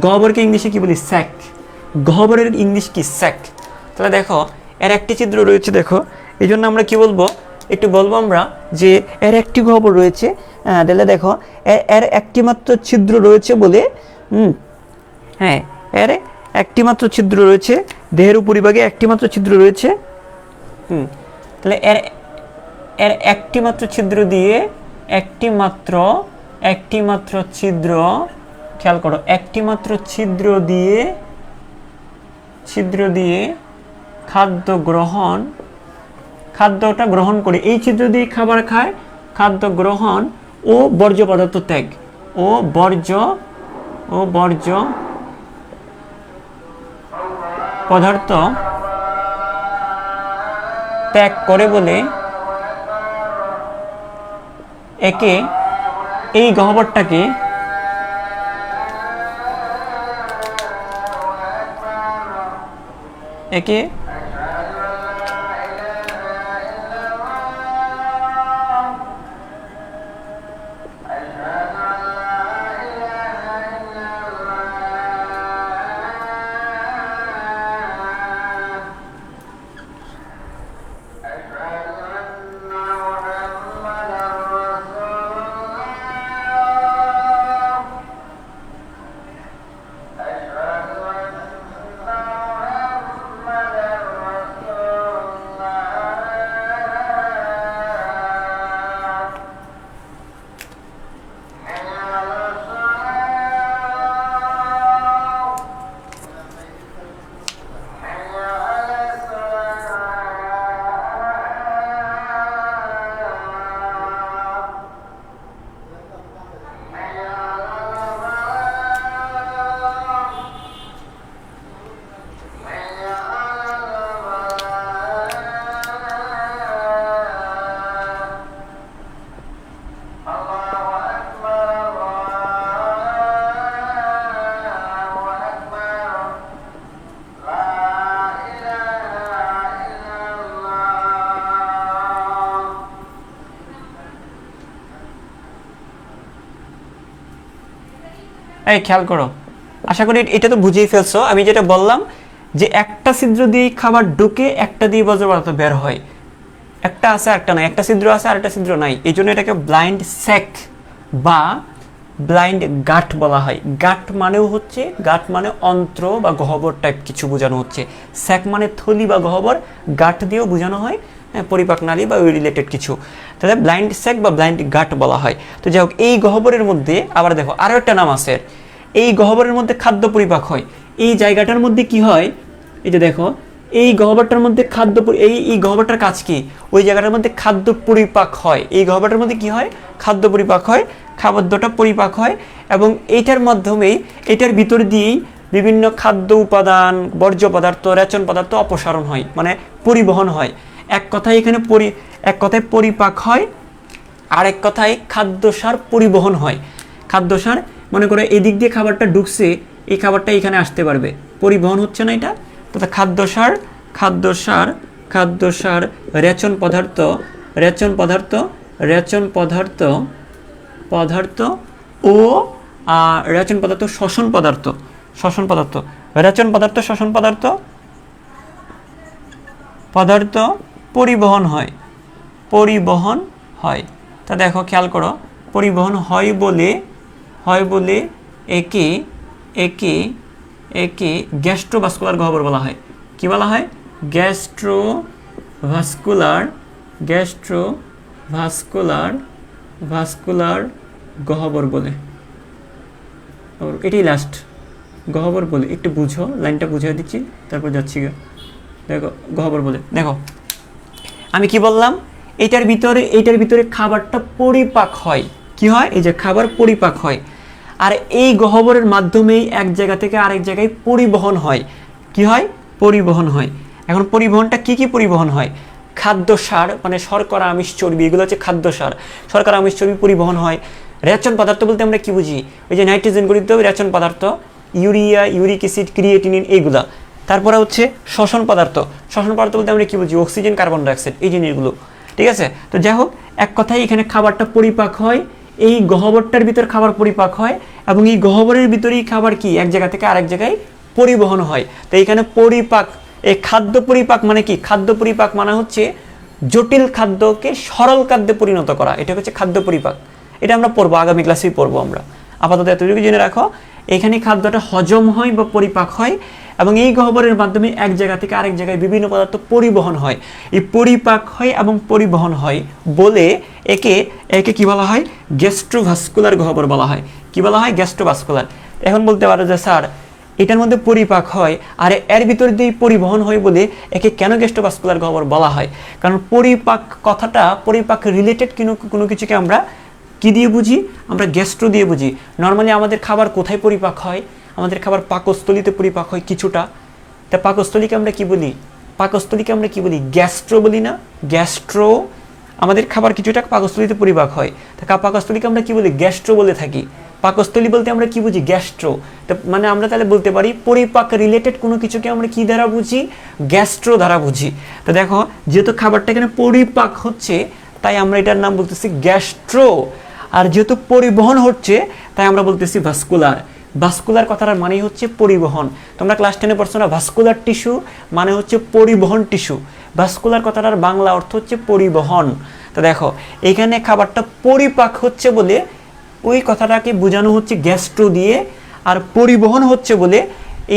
গহ্বরকে ইংলিশে কি বলি, স্যাক। গহ্বরের ইংলিশ কি, স্যাক। তাহলে দেখো এর একটি ছিদ্র রয়েছে, দেখো এই জন্য আমরা কি বলবো, একটু বলবো আমরা যে এর একটি গহ্বর রয়েছে। তাহলে দেখো এর একটি মাত্র ছিদ্র রয়েছে বলে, হ্যাঁ, এর একটি মাত্র ছিদ্র রয়েছে, দেহের উপরিভাগে একটি মাত্র ছিদ্র রয়েছে। তাহলে এর একটি মাত্র ছিদ্র দিয়ে, একটি মাত্র ছিদ্র, খেয়াল করো, একটি মাত্র ছিদ্র দিয়ে খাদ্যটা গ্রহণ করে, এই ছিদ্র দিয়ে খাবার খায়, খাদ্য গ্রহণ ও বর্জ্য পদার্থ ত্যাগ, ও বর্জ্য পদার্থ ত্যাগ করে বলে এই গহ্বরটাকে এই খেয়াল করো, আশা করি এটা তো বুঝেই ফেলছো। আমি যেটা বললাম যে একটা ছিদ্র দিয়ে খাবার ঢুকে, একটা দিয়ে বর্জ্য পদার্থ বের হয়, একটা আছে একটা নাই, একটা ছিদ্র আছে আর একটা ছিদ্র নাই, এই জন্য এটাকে ব্লাইন্ড স্যাক বা ব্লাইন্ড গাট বলা হয়। গাট মানে অন্ত্র বা গহ্বর টাইপ কিছু বোঝানো হচ্ছে। স্যাক মানে থলি বা গহ্বর, গাট দিয়েও বোঝানো হয় পরিপাক নালী বা ওই রিলেটেড কিছু, তাহলে ব্লাইন্ড স্যাক বা ব্লাইন্ড গাট বলা হয়। তো যাই হোক, এই গহ্বরের মধ্যে আবার দেখো আরও একটা নাম আছে, এই গহ্বরের মধ্যে খাদ্য পরিপাক হয়। এই জায়গাটার মধ্যে কি হয়, এই যে দেখো এই গহ্বরটার মধ্যে এই গহ্বরটার কাজ কি, ওই জায়গাটার মধ্যে খাদ্য পরিপাক হয়। এই গহ্বরটার মধ্যে কি হয়, খাদ্য পরিপাক হয়, খাদ্যটা পরিপাক হয়, এবং এইটার মাধ্যমেই, এটার ভিতর দিয়েই বিভিন্ন খাদ্য উপাদান, বর্জ্য পদার্থ, রেচন পদার্থ অপসারণ হয়, মানে পরিবহন হয়। এক কথায় পরিপাক হয়, আরেক কথায় খাদ্যসার পরিবহন হয়। খাদ্যসার মনে করো এদিক দিয়ে খাবারটা ঢুকছে, এই খাবারটা এখানে আসতে পারবে, পরিবহন হচ্ছে না এটা। তো খাদ্যসার খাদ্যসার খাদ্যসার রেচন পদার্থ রেচন পদার্থ রেচন পদার্থ পদার্থ ও রেচন পদার্থ শ্বসন পদার্থ শ্বসন পদার্থ রেচন পদার্থ শ্বসন পদার্থ পদার্থ পরিবহন হয় পরিবহন হয়। তা দেখো খেয়াল করো, পরিবহন হয় বলে একে একে একে গ্যাস্ট্রোভাস্কুলার গহ্বর বলা হয়। কি বলা হয়? গ্যাস্ট্রোভাস্কুলার ভাস্কুলার গহ্বর বলে। এটাই লাস্ট, গহ্বর বলে। একটু বুঝো, লাইনটা বুঝিয়ে দিচ্ছি তারপর যাচ্ছি। দেখো গহ্বর বলে, দেখো আমি কি বললাম, এইটার ভিতরে খাবারটা পরিপাক হয়। কি হয়? এই যে খাবার পরিপাক হয়, আর এই গহ্বরের মাধ্যমেই এক জায়গা থেকে আরেক জায়গায় পরিবহন হয়। কি হয়? পরিবহন হয়। এখন পরিবহনটা কি কি পরিবহন হয়? খাদ্যসার মানে শর্করা, আমিষ, চর্বি, এগুলো হচ্ছে খাদ্যসার। শর্করা, আমিষ, চর্বি পরিবহন হয়। রেচন পদার্থ বলতে আমরা কি বুঝি? ওই যে নাইট্রোজেন গঠিত রেচন পদার্থ, ইউরিয়া, ইউরিক অ্যাসিড, ক্রিয়েটিনিন, এইগুলা। তারপরে হচ্ছে শ্বসন পদার্থ বলতে আমরা কি বুঝি? অক্সিজেন, কার্বন ডাইঅক্সাইড, এই জিনিসগুলো। ঠিক আছে? তো যাই হোক, এক কথায় এখানে খাবারটা পরিপাক হয়, এই গহ্বরটার ভিতর খাবার পরিপাক হয়, এবং এই গহ্বরের ভিতরেই খাবার কি এক জায়গা থেকে আরেক জায়গায় পরিবহন হয়। তো এইখানে পরিপাক, এই খাদ্য পরিপাক মানে কি? খাদ্য পরিপাক মানে হচ্ছে জটিল খাদ্যকে সরল খাদ্যে পরিণত করা। এটা হচ্ছে খাদ্য পরিপাক। এটা আমরা পড়বো, আগামী ক্লাসেই পড়বো আমরা। আপাতত এতটুকু জেনে রাখো, এখানে খাদ্যটা হজম হয় বা পরিপাক হয়, এবং এই গহ্বরের মাধ্যমে এক জায়গা থেকে আরেক জায়গায় বিভিন্ন পদার্থ পরিবহন হয়। এই পরিপাক হয় এবং পরিবহন হয় বলে একে কি বলা হয়? গ্যাস্ট্রোভাস্কুলার গহ্বর বলা হয়। কি বলা হয়? গ্যাস্ট্রোভাস্কুলার। এখন বলতে পারো যে স্যার এটার মধ্যে পরিপাক হয় আর এর ভিতর দিয়ে পরিবহন হয় বলে একে কেন গ্যাস্ট্রোভাস্কুলার গহ্বর বলা হয়? কারণ পরিপাক কথাটা, পরিপাক রিলেটেড কোনো কিছুকে আমরা কি দিয়ে বুঝি? আমরা গ্যাস্ট্রো দিয়ে বুঝি। নর্মালি আমাদের খাবার কোথায় পরিপাক হয়? আমাদের খাবার পাকস্থলীতে পরিপাক হয় কিছুটা। তা পাকস্থলীকে আমরা কি বলি? গ্যাস্ট্রো বলি না? গ্যাস্ট্রো। আমাদের খাবার কিছুটা পাকস্থলীতে পরিপাক হয়, তা পাকস্থলীকে আমরা কি বলি? গ্যাস্ট্রো বলে থাকি। পাকস্থলী বলতে আমরা কি বুঝি? গ্যাস্ট্রো। তা মানে আমরা তাহলে বলতে পারি পরিপাক রিলেটেড কোনো কিছুকে আমরা কি দ্বারা বুঝি? গ্যাস্ট্রো দ্বারা বুঝি। তো দেখো, যেহেতু খাবারটা এখানে পরিপাক হচ্ছে, তাই আমরা এটার নাম বলতেছি গ্যাস্ট্রো। আর যেহেতু পরিবহন হচ্ছে, তাই আমরা বলতেছি ভাস্কুলার। ভাস্কুলার কথাটার মানে হচ্ছে পরিবহন। তোমরা ক্লাস 10-এ পড়ছো না, ভাস্কুলার টিস্যু মানে হচ্ছে পরিবহন টিস্যু। ভাস্কুলার কথাটার বাংলা অর্থ হচ্ছে পরিবহন। তো দেখো, এখানে খাবারটা পরিপাক হচ্ছে বলে ওই কথাটাকে বোঝানো হচ্ছে গ্যাস্ট্রো দিয়ে, আর পরিবহন হচ্ছে বলে,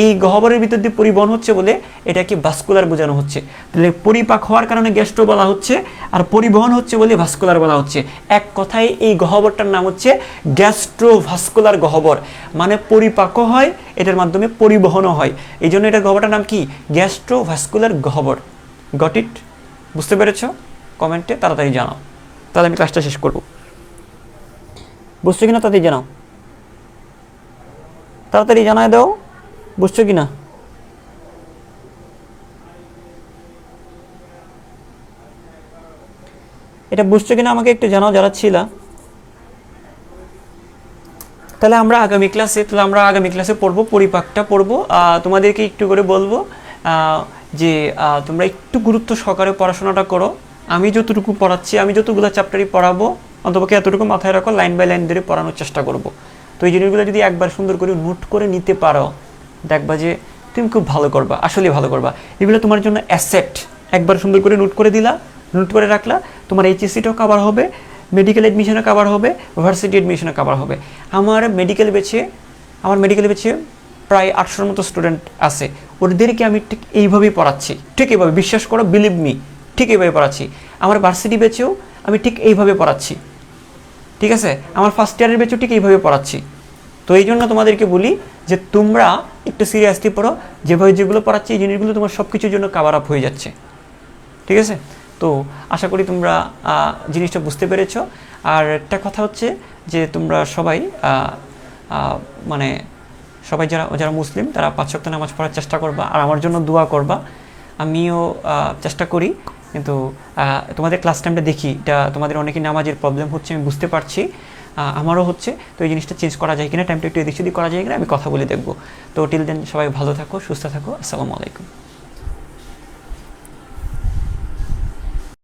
এই গহ্বরের ভিতর দিয়ে পরিবহন হচ্ছে বলে এটাকে ভাস্কুলার বোঝানো হচ্ছে। তাহলে পরিপাক হওয়ার কারণে গ্যাস্ট্রো বলা হচ্ছে, আর পরিবহন হচ্ছে বলে ভাস্কুলার বলা হচ্ছে। এক কথায় এই গহ্বরটার নাম হচ্ছে গ্যাস্ট্রোভাস্কুলার গহ্বর। মানে পরিপাকও হয়, এটার মাধ্যমে পরিবহনও হয়, এই জন্য এটা গহ্বরটার নাম কি? গ্যাস্ট্রোভাস্কুলার গহ্বর। Got it? বুঝতে পেরেছ? কমেন্টে তাড়াতাড়ি জানাও, তাহলে আমি ক্লাসটা শেষ করব। বুঝছো কিনা তাড়াতাড়ি জানাও, তাড়াতাড়ি জানায় দাও। বুঝছো কিনা? এটা বুঝছো কিনা আমাকে একটু জানাও যারা ছিলা। তাহলে আমরা আগামী ক্লাসে পড়বো, পরিপাকটা পড়বো। তোমাদেরকে একটু করে বলবো যে তোমরা একটু গুরুত্ব সহকারে পড়াশোনাটা করো। আমি যতটুকু পড়াচ্ছি, আমি যতগুলো চ্যাপ্টারই পড়াবো, অন্তপক্ষে এতটুকু মাথায় রাখো, লাইন বাই লাইন ধরে পড়ানোর চেষ্টা করব। তো এই জিনিসগুলো যদি একবার সুন্দর করে নোট করে নিতে পারো, দেখবা যে তুমি খুব ভালো করবা, আসলে ভালো করবা। এগুলো তোমার জন্য অ্যাসেট। একবার সুন্দর করে নোট করে দিলা, নোট করে রাখলা, তোমার এইচএসসিটাও কভার হবে, মেডিকেল অ্যাডমিশনও কভার হবে, ভার্সিটি অ্যাডমিশনও কভার হবে। আমার মেডিকেল বেচে প্রায় 800-র মতো স্টুডেন্ট আছে। ওদেরকে আমি ঠিক এইভাবেই পড়াচ্ছি, ঠিক এইভাবে, বিশ্বাস করো, বিলিভ মি, ঠিক এইভাবে পড়াচ্ছি। আমার ভার্সিটি বেচেও আমি ঠিক এইভাবে পড়াচ্ছি, ঠিক আছে? আমার ফার্স্ট ইয়ারের বেচেও ঠিক এইভাবে পড়াচ্ছি। তো এই জন্য তোমাদেরকে বলি যে তোমরা একটু সিরিয়াসলি পড়ো। যেগুলো পড়াচ্ছি এই জিনিসগুলো তোমার সব কিছুর জন্য কভার আপ হয়ে যাচ্ছে, ঠিক আছে? তো আশা করি তোমরা জিনিসটা বুঝতে পেরেছো। আর একটা কথা হচ্ছে যে তোমরা সবাই সবাই যারা মুসলিম তারা 5 ওয়াক্ত নামাজ পড়ার চেষ্টা করবা, আর আমার জন্য দোয়া করবা। আমিও চেষ্টা করি কিন্তু তোমাদের ক্লাস টাইমটা দেখি, এটা তোমাদের অনেকেই নামাজের প্রবলেম হচ্ছে আমি বুঝতে পারছি, আমারও হচ্ছে। তো এই জিনিসটা চেঞ্জ করা যায় কিনা, টাইমটা একটু এদিক সেদিক করা যায় কিনা আমি কথা বলে দেখবো। তো টিল দেন সবাই ভালো থাকো, সুস্থ থাকো, আসসালামু আলাইকুম।